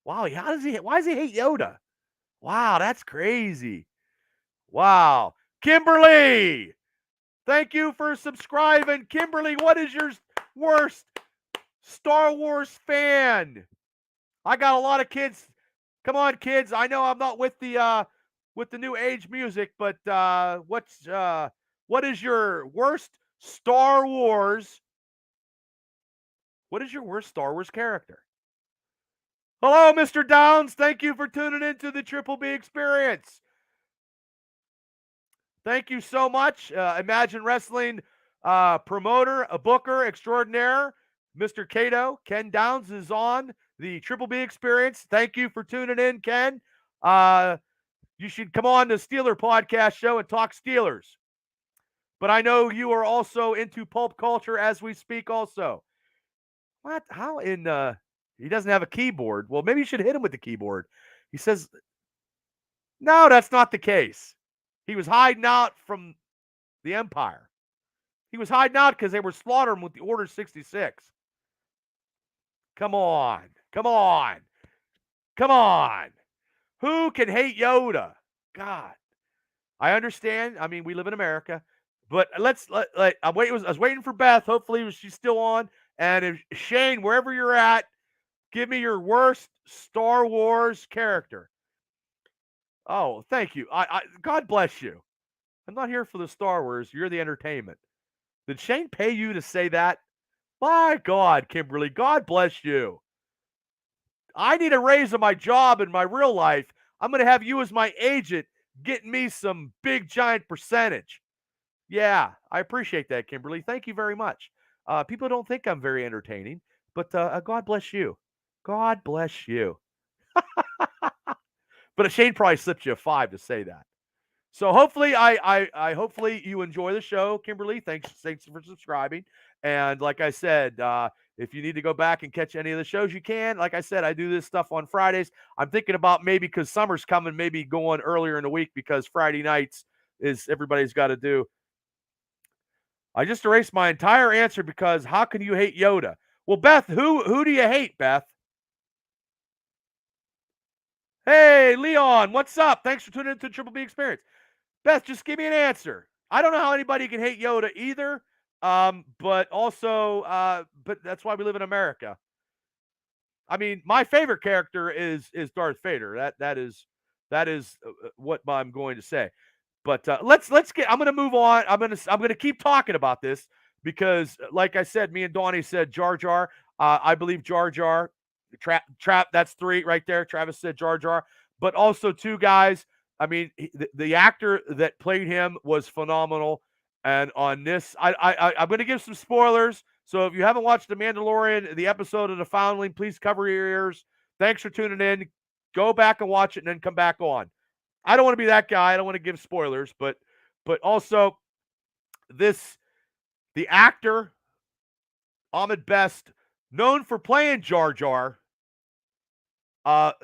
Wow, why does he hate Yoda? Wow, that's crazy. Wow. Kimberly, thank you for subscribing. Kimberly, what is your worst Star Wars fan? I got a lot of kids. Come on, kids. I know I'm not with the new age music, but what is your worst Star Wars? What is your worst Star Wars character? Hello, Mr. Downs. Thank you for tuning into the Triple B Experience. Thank you so much. Imagine Wrestling promoter, a booker extraordinaire, Mr. Cato. Ken Downs is on the Triple B Experience. Thank you for tuning in, Ken. You should come on the Steeler podcast show and talk Steelers. But I know you are also into pulp culture as we speak also. What? How in He doesn't have a keyboard. Well, maybe you should hit him with the keyboard. He says, no, that's not the case. He was hiding out from the Empire. He was hiding out because they were slaughtering him with the Order 66. Come on. Come on. Come on. Who can hate Yoda? God. I understand. I mean, we live in America. But I was waiting for Beth. Hopefully she's still on. And if Shane, wherever you're at, give me your worst Star Wars character. Oh, thank you. God bless you. I'm not here for the Star Wars. You're the entertainment. Did Shane pay you to say that? My God, Kimberly, God bless you. I need a raise in my job in my real life. I'm going to have you as my agent getting me some big giant percentage. Yeah, I appreciate that, Kimberly. Thank you very much. People don't think I'm very entertaining, but God bless you. God bless you. But Shane probably slipped you a 5 to say that. So hopefully I hopefully you enjoy the show, Kimberly. Thanks for subscribing. And like I said, if you need to go back and catch any of the shows, you can. Like I said, I do this stuff on Fridays. I'm thinking about maybe because summer's coming, maybe going earlier in the week because Friday nights is everybody's got to do. I just erased my entire answer because how can you hate Yoda? Well, Beth, who do you hate, Beth? Hey, Leon, what's up? Thanks for tuning into Triple B Experience. Beth, just give me an answer. I don't know how anybody can hate Yoda either. But also, but that's why we live in America. I mean, my favorite character is Darth Vader. That is what I'm going to say. But let's get. I'm going to move on. I'm going to keep talking about this because, like I said, me and Donnie said Jar Jar. I believe Jar Jar. Trap. That's 3 right there. Travis said Jar Jar. But also 2 guys. I mean, the actor that played him was phenomenal. And on this, I'm going to give some spoilers. So if you haven't watched The Mandalorian, the episode of The Foundling, please cover your ears. Thanks for tuning in. Go back and watch it and then come back on. I don't want to be that guy. I don't want to give spoilers, but also the actor Ahmed Best, known for playing Jar Jar.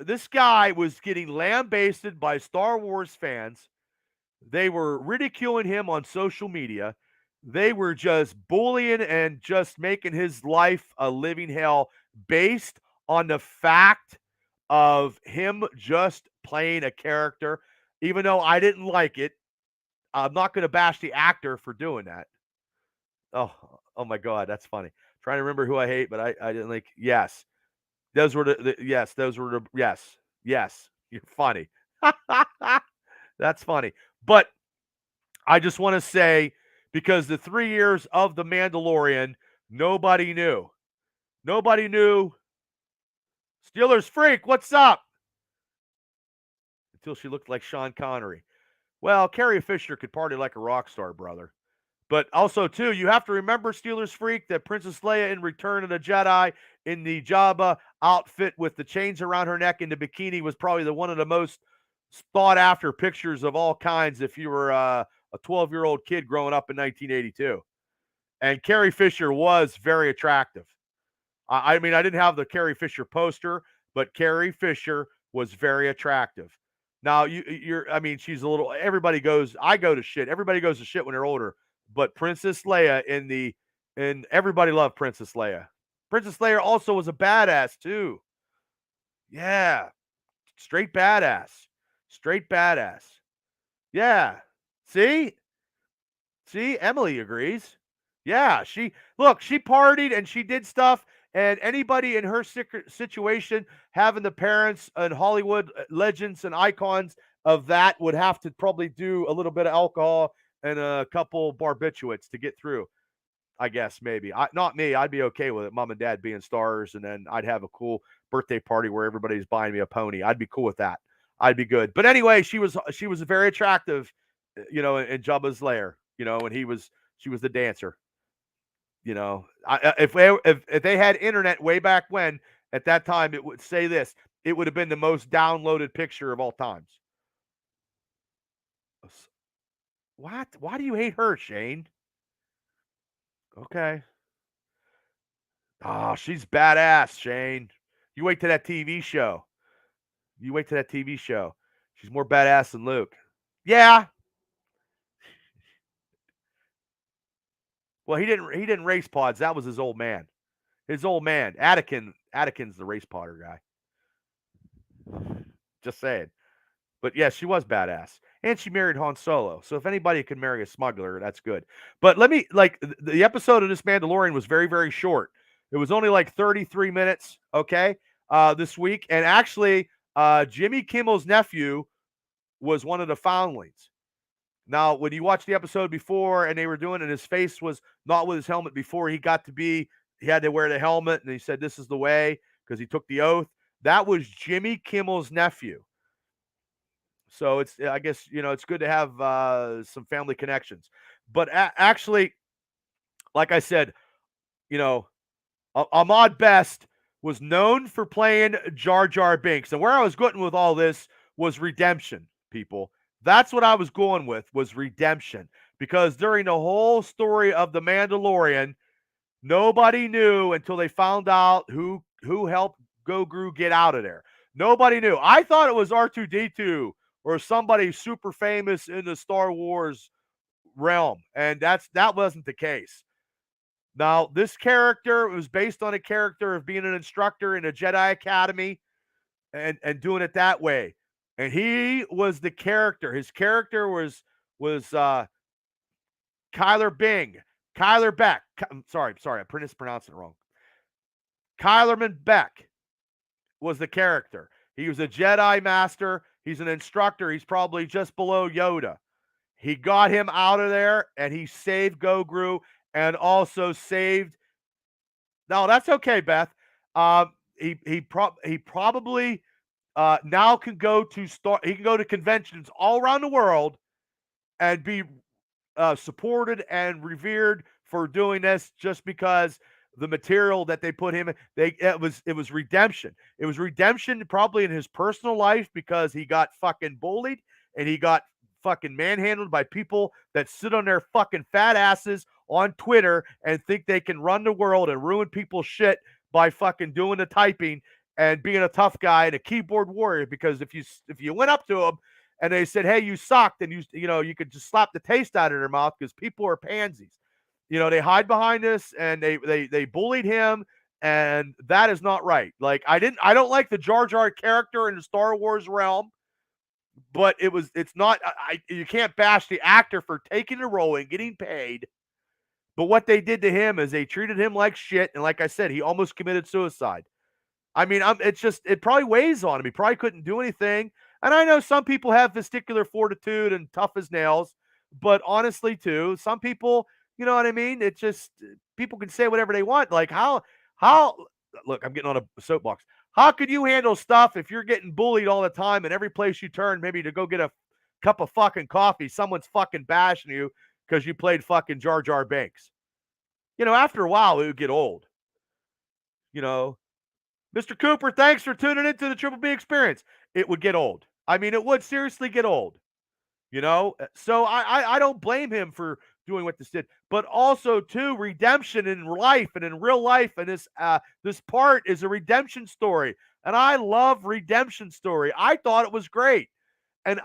This guy was getting lambasted by Star Wars fans. They were ridiculing him on social media. They were just bullying and just making his life a living hell based on the fact of him just playing a character. Even though I didn't like it, I'm not going to bash the actor for doing that. Oh my God, that's funny. Trying to remember who I hate, but I didn't like. Yes, those were yes. You're funny. That's funny. But I just want to say, because the 3 years of The Mandalorian, nobody knew. Nobody knew. Steelers freak, what's up? Until she looked like Sean Connery. Well, Carrie Fisher could party like a rock star, brother. But also, too, you have to remember, Steelers freak, that Princess Leia in Return of the Jedi in the Jabba outfit with the chains around her neck and the bikini was probably one of the most sought after pictures of all kinds if you were a 12-year-old kid growing up in 1982. And Carrie Fisher was very attractive. I mean, I didn't have the Carrie Fisher poster, but Carrie Fisher was very attractive. Now, I mean, she's a little, everybody goes to shit when they're older. But Princess Leia and everybody loved Princess Leia. Princess Leia also was a badass too. Yeah. Straight badass. Straight badass. Yeah. See? See, Emily agrees. Yeah, she partied and she did stuff. And anybody in her situation, having the parents and Hollywood legends and icons of that, would have to probably do a little bit of alcohol and a couple barbiturates to get through. I guess maybe. Not me. I'd be okay with it. Mom and dad being stars, and then I'd have a cool birthday party where everybody's buying me a pony. I'd be cool with that. I'd be good. But anyway, she was very attractive, in Jabba's lair, and she was the dancer. If they had internet way back when, at that time, it would say this. It would have been the most downloaded picture of all times. What? Why do you hate her, Shane? Okay. Oh, she's badass, Shane. You wait to that TV show. You wait to that TV show. She's more badass than Luke. Yeah. Well, he didn't race pods. That was his old man. His old man. Anakin's the race podder guy. Just saying. But yes, she was badass. And she married Han Solo. So if anybody can marry a smuggler, that's good. But let me the episode of this Mandalorian was very, very short. It was only like 33 minutes, okay? This week. And actually, Jimmy Kimmel's nephew was one of the foundlings. Now, when you watch the episode before and they were doing it, and his face was not with his helmet before he had to wear the helmet, and he said, "This is the way," because he took the oath. That was Jimmy Kimmel's nephew. So I guess, it's good to have some family connections. But actually, like I said, you know, Ahmad Best was known for playing Jar Jar Binks. And where I was going with all this was redemption, people. That's what I was going with, was redemption. Because during the whole story of The Mandalorian, nobody knew until they found out who helped Gogru get out of there. Nobody knew. I thought it was R2D2 or somebody super famous in the Star Wars realm, and that wasn't the case. Now, this character was based on a character of being an instructor in a Jedi Academy and doing it that way. And he was the character. His character was Kyler Bing. Kyler Beck. I'm sorry, I pronounced it wrong. Kylerman Beck was the character. He was a Jedi Master. He's an instructor. He's probably just below Yoda. He got him out of there, and he saved Gogru and also saved. No, that's okay, Beth. He probably now can go to He can go to conventions all around the world and be supported and revered for doing this, just because the material that they put him in, it was redemption. It was redemption probably in his personal life, because he got fucking bullied and he got fucking manhandled by people that sit on their fucking fat asses on Twitter and think they can run the world and ruin people's shit by fucking doing the typing and being a tough guy and a keyboard warrior. Because if you went up to them and they said, "Hey, you sucked," and you could just slap the taste out of their mouth, because people are pansies. They hide behind this, and they bullied him, and that is not right. Like, I don't like the Jar Jar character in the Star Wars realm, but it's not. You can't bash the actor for taking the role and getting paid. But what they did to him is they treated him like shit, and like I said, he almost committed suicide. I mean, it probably weighs on him. He probably couldn't do anything. And I know some people have testicular fortitude and tough as nails, but honestly, too, some people, you know what I mean? It's just, people can say whatever they want. Like, look, I'm getting on a soapbox. How could you handle stuff if you're getting bullied all the time, and every place you turn, maybe to go get a cup of fucking coffee, someone's fucking bashing you because you played fucking Jar Jar Binks? After a while, it would get old. Mr. Cooper, thanks for tuning into the Triple B Experience. It would get old. I mean, it would seriously get old. So I don't blame him for doing what this did, but also too, redemption in life and in real life, and this part is a redemption story, and I love redemption story. I thought it was great, and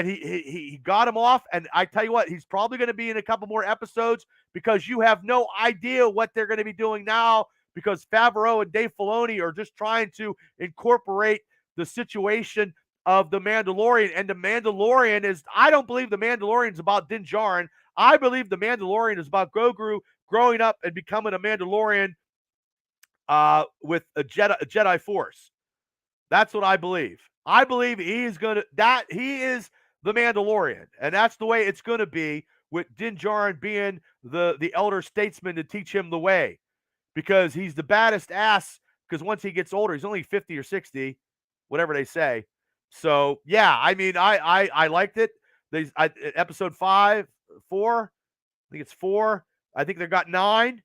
he got him off, and I tell you what, he's probably going to be in a couple more episodes, because you have no idea what they're going to be doing now, because Favreau and Dave Filoni are just trying to incorporate the situation of The Mandalorian. And The Mandalorian I don't believe The Mandalorian is about Din Djarin. I believe The Mandalorian is about Gogru growing up and becoming a Mandalorian with a Jedi Force. That's what I believe. I believe he is the Mandalorian, and that's the way it's going to be, with Din Djarin being the elder statesman to teach him the way, because he's the baddest ass. Because once he gets older, he's only 50 or 60, whatever they say. So yeah, I mean, I liked it. Episode 4. I think it's 4. I think they got 9.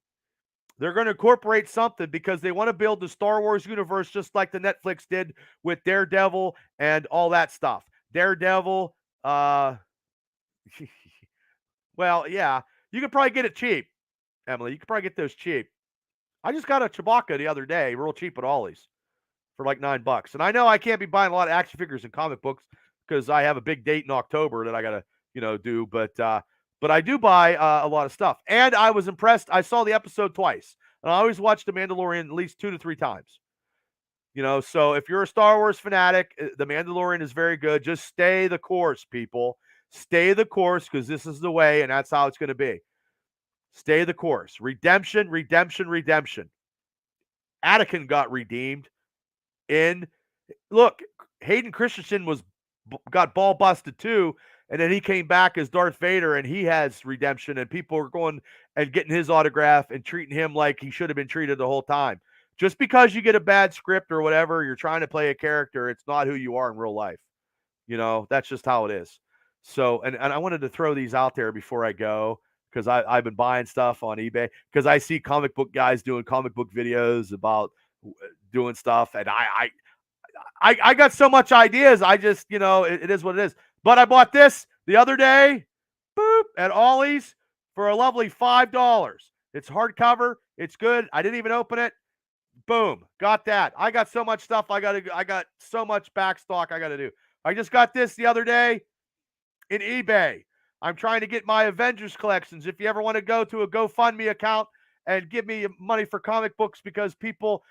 They're going to incorporate something, because they want to build the Star Wars universe just like the Netflix did with Daredevil and all that stuff. Daredevil, well, yeah, you could probably get it cheap, Emily. You could probably get those cheap. I just got a Chewbacca the other day, real cheap at Ollie's. for like $9. And I know I can't be buying a lot of action figures and comic books because I have a big date in October that I gotta, do. But I do buy a lot of stuff. And I was impressed. I saw the episode twice, and I always watch The Mandalorian at least 2 to 3 times. So if you're a Star Wars fanatic, The Mandalorian is very good. Just stay the course, people. Stay the course, because this is the way, and that's how it's going to be. Stay the course. Redemption, redemption, redemption. Anakin got redeemed. Look, Hayden Christensen got ball busted too, and then he came back as Darth Vader, and he has redemption, and people are going and getting his autograph and treating him like he should have been treated the whole time. Just because you get a bad script or whatever, you're trying to play a character, it's not who you are in real life. That's just how it is. So, and I wanted to throw these out there before I go, because I've been buying stuff on eBay, because I see comic book guys doing comic book videos about doing stuff, and I got so much ideas. I just, it is what it is. But I bought this the other day, at Ollie's for a lovely $5. It's hardcover. It's good. I didn't even open it. Boom. Got that. I got so much stuff. I got so much back stock I got to do. I just got this the other day in eBay. I'm trying to get my Avengers collections. If you ever want to go to a GoFundMe account and give me money for comic books, because people,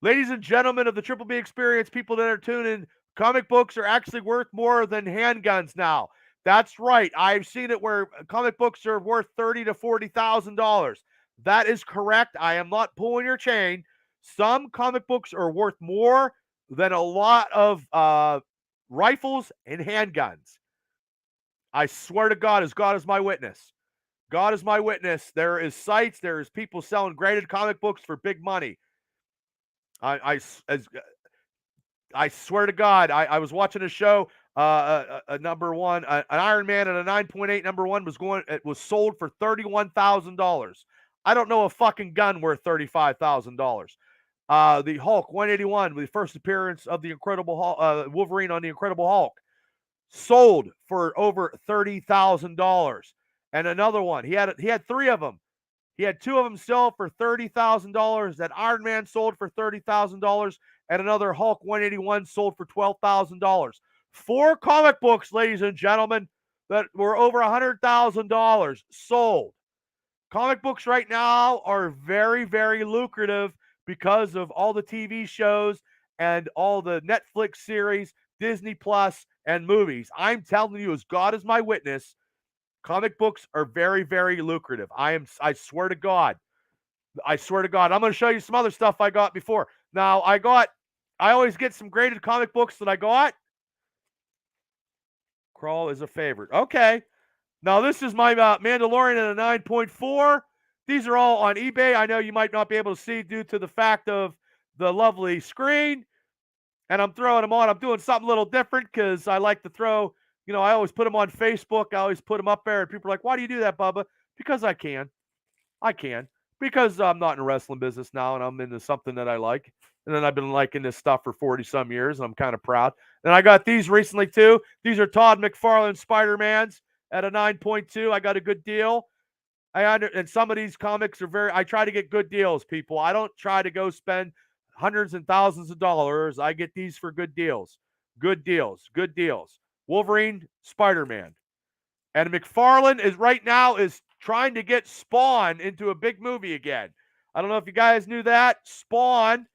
ladies and gentlemen of the Triple B Experience, people that are tuning, comic books are actually worth more than handguns now. That's right. I've seen it where comic books are worth $30,000 to $40,000. That is correct. I am not pulling your chain. Some comic books are worth more than a lot of rifles and handguns. I swear to God, as God is my witness. God is my witness. There is sites, there is people selling graded comic books for big money. I swear to God, I was watching a show, a number one, an Iron Man at a 9.8 number one it was sold for $31,000. I don't know a fucking gun worth $35,000. The Hulk 181, the first appearance of the Incredible Hulk, Wolverine on the Incredible Hulk, sold for over $30,000. And another one, he had 3 of them. He had 2 of them sell for $30,000. That Iron Man sold for $30,000, and another Hulk 181 sold for $12,000. 4 comic books, ladies and gentlemen, that were over $100,000 sold. Comic books right now are very, very lucrative because of all the TV shows and all the Netflix series, Disney Plus, and movies. I'm telling you, as God is my witness, comic books are very, very lucrative. I swear to God. I swear to God. I'm going to show you some other stuff I got before. Now, I always get some graded comic books that I got. Crawl is a favorite. Okay. Now, this is my Mandalorian at a 9.4. These are all on eBay. I know you might not be able to see due to the fact of the lovely screen. And I'm throwing them on. I'm doing something a little different because I like to throw, I always put them on Facebook. I always put them up there. And people are like, why do you do that, Bubba? Because I can. I can. Because I'm not in the wrestling business now, and I'm into something that I like. And then I've been liking this stuff for 40-some years, and I'm kind of proud. And I got these recently, too. These are Todd McFarlane Spider-Mans at a 9.2. I got a good deal. And some of these comics are I try to get good deals, people. I don't try to go spend hundreds and thousands of dollars. I get these for good deals. Good deals. Good deals. Wolverine, Spider-Man. And McFarlane is trying to get Spawn into a big movie again. I don't know if you guys knew that. Spawn,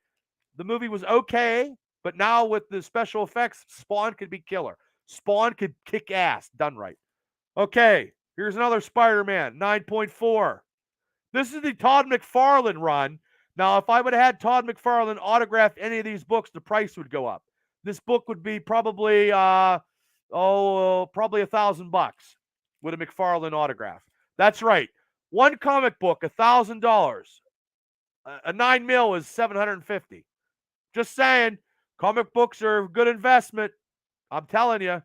the movie was okay, but now with the special effects, Spawn could be killer. Spawn could kick ass, done right. Okay, here's another Spider-Man, 9.4. This is the Todd McFarlane run. Now, if I would have had Todd McFarlane autograph any of these books, the price would go up. This book would be probably $1,000 with a McFarlane autograph. That's right. One comic book, $1,000. A 9 mil is $750. Just saying, comic books are a good investment. I'm telling you.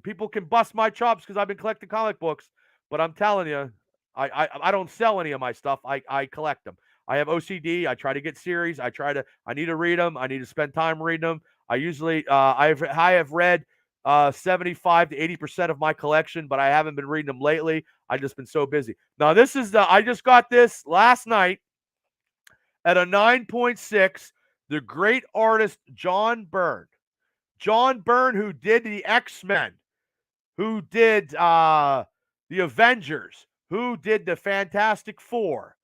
People can bust my chops because I've been collecting comic books, but I'm telling you, I don't sell any of my stuff. I collect them. I have OCD. I try to get series. I need to read them. I need to spend time reading them. I usually, I have read 75 to 80% of my collection, but I haven't been reading them lately. I've just been so busy. Now, I just got this last night at a 9.6. the great artist John Byrne. John Byrne, who did the X-Men, who did the Avengers, who did the Fantastic Four,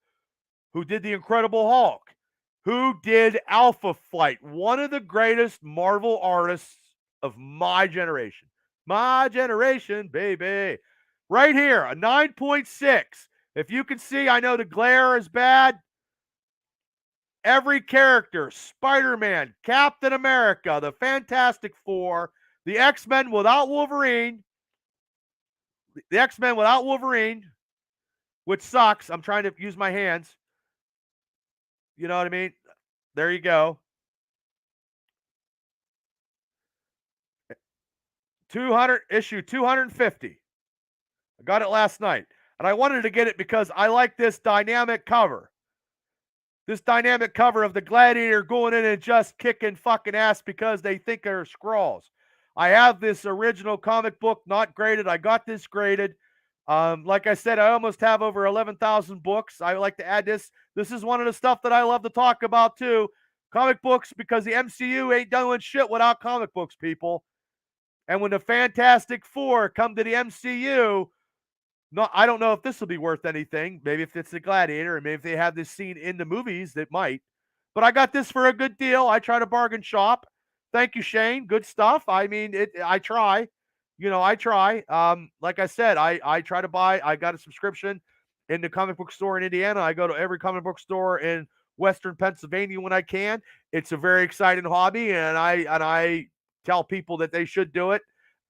who did the Incredible Hulk, who did Alpha Flight, one of the greatest Marvel artists of my generation. My generation, baby. Right here, a 9.6. If you can see, I know the glare is bad. Every character, Spider-Man, Captain America, the Fantastic Four, the X-Men without Wolverine, which sucks. I'm trying to use my hands. You know what I mean? There you go. issue 250. I got it last night. And I wanted to get it because I like this dynamic cover. This dynamic cover of the Gladiator going in and just kicking fucking ass because they think they're Skrulls. I have this original comic book, not graded. I got this graded. Like I said, I almost have over 11,000 books. I like to add this. This is one of the stuff that I love to talk about too. Comic books, because the MCU ain't doing shit without comic books, people. And when the Fantastic Four come to the MCU, no, I don't know if this will be worth anything. Maybe if it's the Gladiator, and maybe if they have this scene in the movies, it might. But I got this for a good deal. I try to bargain shop. Thank you, Shane. Good stuff. I mean, I try. I try. Like I said, I try to buy. I got a subscription in the comic book store in Indiana. I go to every comic book store in Western Pennsylvania when I can. It's a very exciting hobby, and I tell people that they should do it,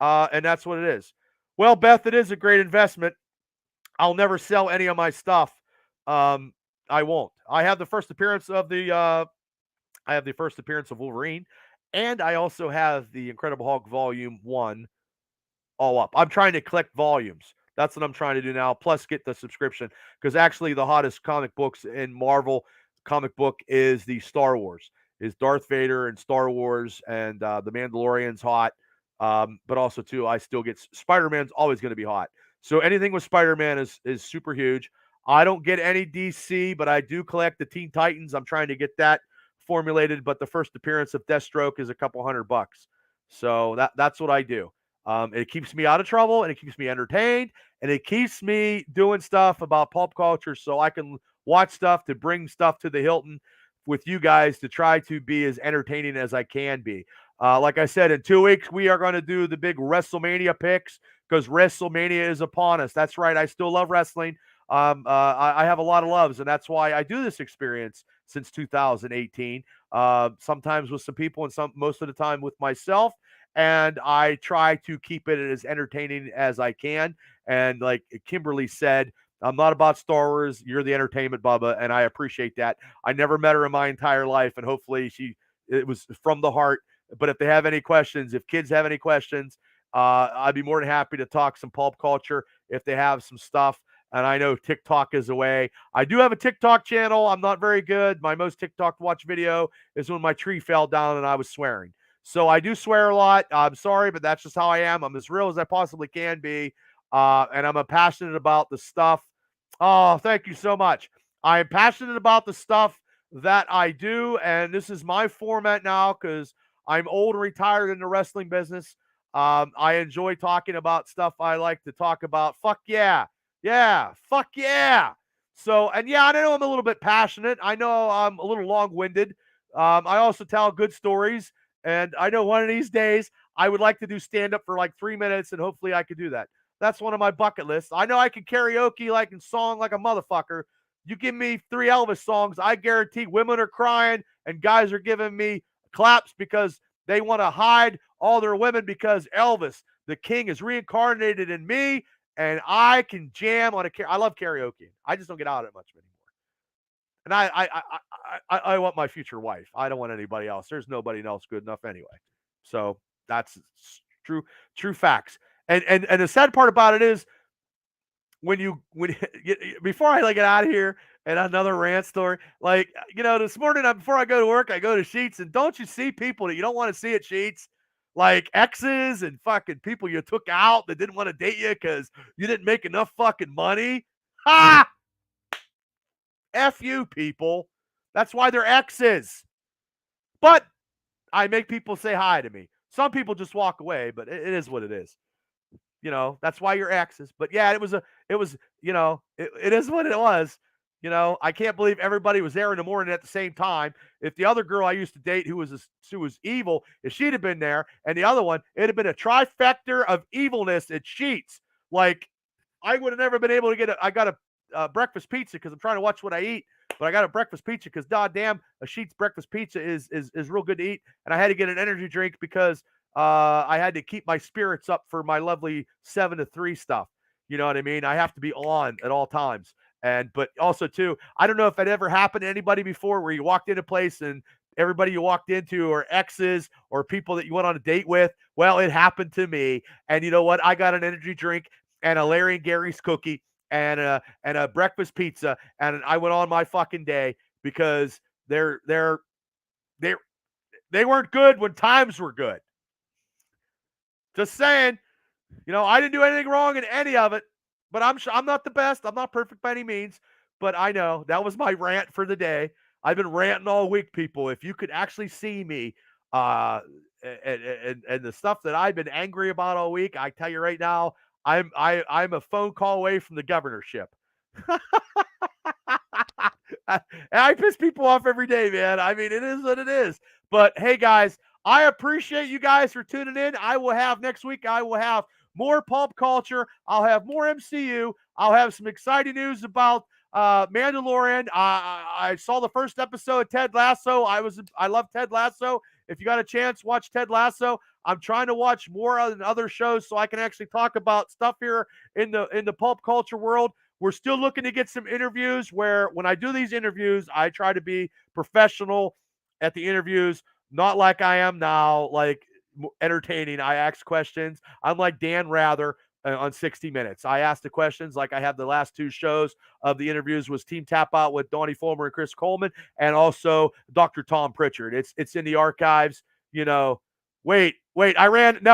and that's what it is. Well, Beth, it is a great investment. I'll never sell any of my stuff. I won't. I have the first appearance of Wolverine, and I also have the Incredible Hulk Volume 1 all up. I'm trying to collect volumes. That's what I'm trying to do now, plus get the subscription, because actually the hottest comic books in Marvel comic book is the Star Wars, is Darth Vader and Star Wars, and the Mandalorian's hot. But also too, I still get Spider-Man's always going to be hot. So anything with Spider-Man is super huge. I don't get any DC, but I do collect the Teen Titans. I'm trying to get that formulated, but the first appearance of Deathstroke is a couple $100. So that's what I do. It keeps me out of trouble, and it keeps me entertained, and it keeps me doing stuff about pulp culture so I can watch stuff to bring stuff to the Hilton with you guys to try to be as entertaining as I can be. Like I said, in 2 weeks, we are going to do the big WrestleMania picks because WrestleMania is upon us. That's right. I still love wrestling. I have a lot of loves, and that's why I do this experience since 2018. Sometimes with some people, and most of the time with myself. And I try to keep it as entertaining as I can. And like Kimberly said, I'm not about Star Wars. You're the entertainment, Bubba, and I appreciate that. I never met her in my entire life, and hopefully it was from the heart. But if they have any questions, if kids have any questions, I'd be more than happy to talk some pulp culture if they have some stuff. And I know TikTok is a way. I do have a TikTok channel. I'm not very good. My most TikTok watch video is when my tree fell down and I was swearing. So I do swear a lot. I'm sorry, but that's just how I am. I'm as real as I possibly can be. And I'm passionate about the stuff. Oh, thank you so much. I am passionate about the stuff that I do. And this is my format now because I'm old and retired in the wrestling business. I enjoy talking about stuff I like to talk about. Fuck yeah. Yeah. Fuck yeah. So, and yeah, I know I'm a little bit passionate. I know I'm a little long-winded. I also tell good stories. And I know one of these days I would like to do stand-up for like 3 minutes, and hopefully I could do that. That's one of my bucket lists. I know I can karaoke like and song like a motherfucker. You give me 3 Elvis songs, I guarantee women are crying and guys are giving me claps because they want to hide all their women because Elvis, the king, is reincarnated in me, and I can jam on I love karaoke. I just don't get out of it much anymore. And I want my future wife. I don't want anybody else. There's nobody else good enough anyway. So that's true facts. And the sad part about it is when before I get out of here and another rant story, this morning before I go to work, I go to Sheets, and don't you see people that you don't want to see at Sheets? Like exes and fucking people you took out that didn't want to date you because you didn't make enough fucking money. Ha! F you, people. That's why they're exes. But I make people say hi to me. Some people just walk away, but it is what it is. That's why you're exes. But yeah, it is what it was. I can't believe everybody was there in the morning at the same time. If the other girl I used to date who was evil, if she'd have been there, and the other one, it'd have been a trifecta of evilness at Sheets. Like, I would have never been able to I got a breakfast pizza because I'm trying to watch what I eat. But I got a breakfast pizza because goddamn, a Sheets breakfast pizza is real good to eat. And I had to get an energy drink because I had to keep my spirits up for my lovely 7 to 3 stuff. You know what I mean? I have to be on at all times. But also too, I don't know if it ever happened to anybody before where you walked into a place and everybody you walked into are exes or people that you went on a date with. Well, it happened to me. And you know what? I got an energy drink and a Larry and Gary's cookie and a breakfast pizza, and I went on my fucking day because they they weren't good when times were good. Just saying, I didn't do anything wrong in any of it, but I'm not the best. I'm not perfect by any means, but I know that was my rant for the day. I've been ranting all week, people. If you could actually see me, and the stuff that I've been angry about all week, I tell you right now, I'm a phone call away from the governorship. And I piss people off every day, man. I mean, it is what it is. But hey, guys, I appreciate you guys for tuning in. Next week, I will have more pulp culture. I'll have more MCU. I'll have some exciting news about Mandalorian. I saw the first episode of Ted Lasso. I love Ted Lasso. If you got a chance, watch Ted Lasso. I'm trying to watch more other shows so I can actually talk about stuff here in the pulp culture world. We're still looking to get some interviews where when I do these interviews, I try to be professional at the interviews, not like I am now, like entertaining. I ask questions. I'm like Dan Rather on 60 Minutes. I ask the questions like I have the last 2 shows of the interviews was Team Tap Out with Donnie Fulmer and Chris Coleman, and also Dr. Tom Pritchard. It's in the archives. Wait, I ran into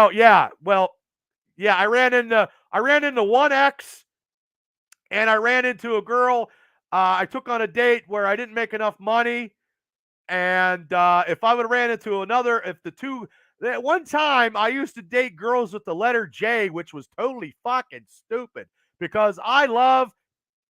1X, and I ran into a girl. I took on a date where I didn't make enough money. And if I would have ran into one time I used to date girls with the letter J, which was totally fucking stupid because I love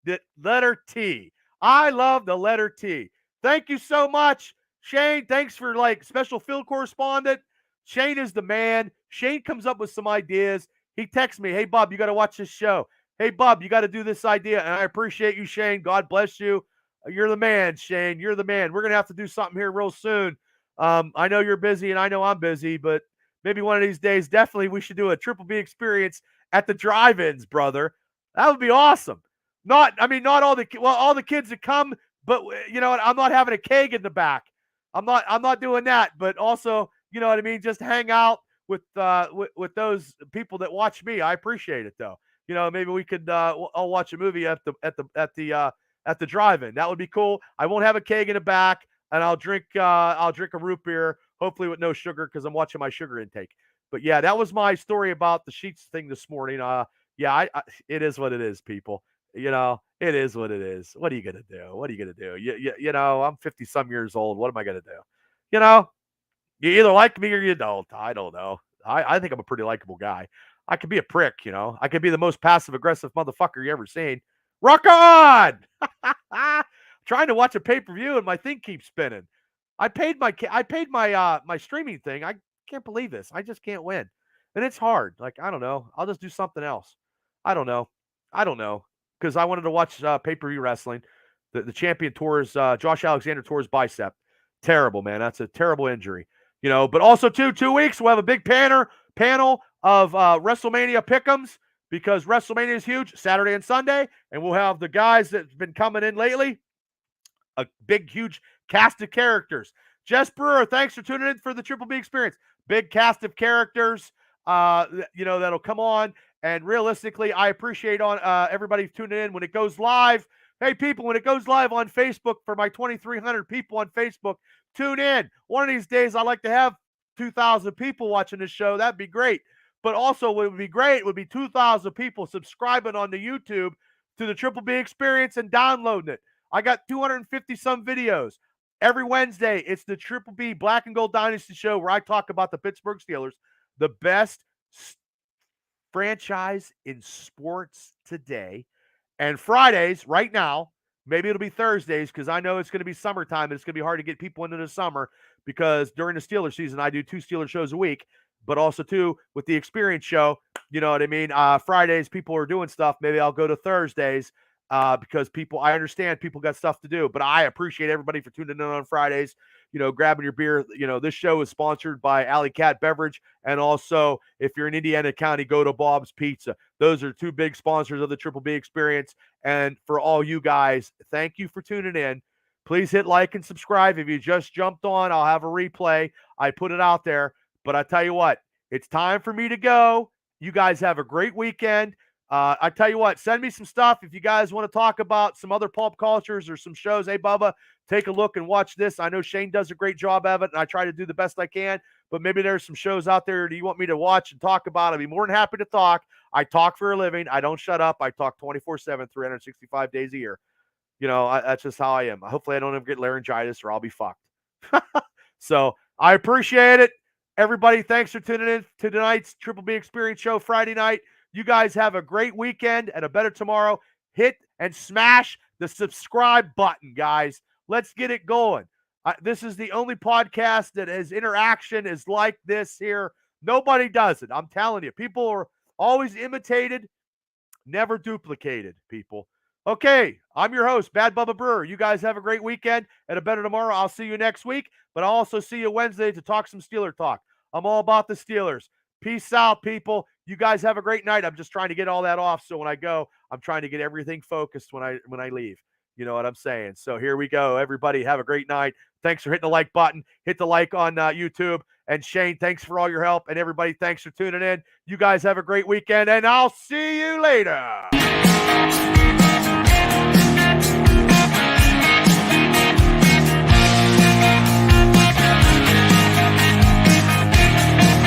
the letter T. I love the letter T. Thank you so much, Shane. Thanks for special field correspondent. Shane is the man. Shane comes up with some ideas. He texts me, "Hey, Bob, you got to watch this show. Hey, Bob, you got to do this idea." And I appreciate you, Shane. God bless you. You're the man, Shane. You're the man. We're going to have to do something here real soon. I know you're busy and I know I'm busy, but maybe one of these days, definitely we should do a Triple B experience at the drive-ins, brother. That would be awesome. Not all the kids that come, but you know what? I'm not having a keg in the back. I'm not doing that. But also, you know what I mean? Just hang out with those people that watch me. I appreciate it though. Maybe we could I'll watch a movie at the drive-in. That would be cool. I won't have a keg in the back, and I'll drink a root beer, hopefully with no sugar because I'm watching my sugar intake. But yeah, that was my story about the Sheets thing this morning. Yeah, it is what it is, people. It is what it is. What are you gonna do? What are you gonna do? I'm 50 some years old. What am I gonna do? You know, you either like me or you don't. I don't know. I think I'm a pretty likable guy. I could be a prick, I could be the most passive aggressive motherfucker you ever seen. Rock on! Trying to watch a pay-per-view and my thing keeps spinning. I paid my streaming thing. I can't believe this. I just can't win. And it's hard. Like, I don't know. I'll just do something else. I don't know. Because I wanted to watch pay-per-view wrestling. The champion tours, Josh Alexander tours bicep. Terrible, man. That's a terrible injury. But also 2 weeks, we'll have a big panel of WrestleMania pick'ems because WrestleMania is huge, Saturday and Sunday, and we'll have the guys that's been coming in lately, a big, huge cast of characters. Jess Brewer, thanks for tuning in for the Triple B experience. Big cast of characters, that'll come on. And realistically, I appreciate everybody tuning in when it goes live. Hey, people, when it goes live on Facebook for my 2,300 people on Facebook, tune in. One of these days, I'd like to have 2,000 people watching this show. That'd be great. But also, what would be great would be 2,000 people subscribing on the YouTube to the Triple B experience and downloading it. I got 250 some videos. Every Wednesday, it's the Triple B Black and Gold Dynasty Show where I talk about the Pittsburgh Steelers, the best franchise in sports today. And Fridays, right now, maybe it'll be Thursdays because I know it's going to be summertime and it's going to be hard to get people into the summer because during the Steelers season, I do 2 Steelers shows a week, but also 2 with the Experience Show. You know what I mean? Fridays, people are doing stuff. Maybe I'll go to Thursdays because I understand people got stuff to do, but I appreciate everybody for tuning in on Fridays, grabbing your beer. This show is sponsored by Alley Cat Beverage. And also, if you're in Indiana County, go to Bob's Pizza. Those are 2 big sponsors of the Triple B Experience. And for all you guys, thank you for tuning in. Please hit like and subscribe. If you just jumped on, I'll have a replay. I put it out there. But I tell you what, it's time for me to go. You guys have a great weekend. I tell you what, send me some stuff if you guys want to talk about some other pulp cultures or some shows. Hey, Bubba, take a look and watch this. I know Shane does a great job of it, and I try to do the best I can. But maybe there's some shows out there that you want me to watch and talk about. I'd be more than happy to talk. I talk for a living. I don't shut up. I talk 24/7, 365 days a year. That's just how I am. Hopefully I don't ever get laryngitis or I'll be fucked. So I appreciate it. Everybody, thanks for tuning in to tonight's Triple B Experience Show Friday night. You guys have a great weekend and a better tomorrow. Hit and smash the subscribe button, guys. Let's get it going. This is the only podcast that has interaction is like this here. Nobody does it. I'm telling you. People are always imitated, never duplicated, people. Okay, I'm your host, Bad Bubba Brewer. You guys have a great weekend and a better tomorrow. I'll see you next week, but I'll also see you Wednesday to talk some Steeler talk. I'm all about the Steelers. Peace out, people. You guys have a great night. I'm just trying to get all that off, so when I go, I'm trying to get everything focused when I leave. You know what I'm saying? So here we go. Everybody have a great night. Thanks for hitting the like button. Hit the like on YouTube. And Shane, thanks for all your help. And everybody, thanks for tuning in. You guys have a great weekend, and I'll see you later.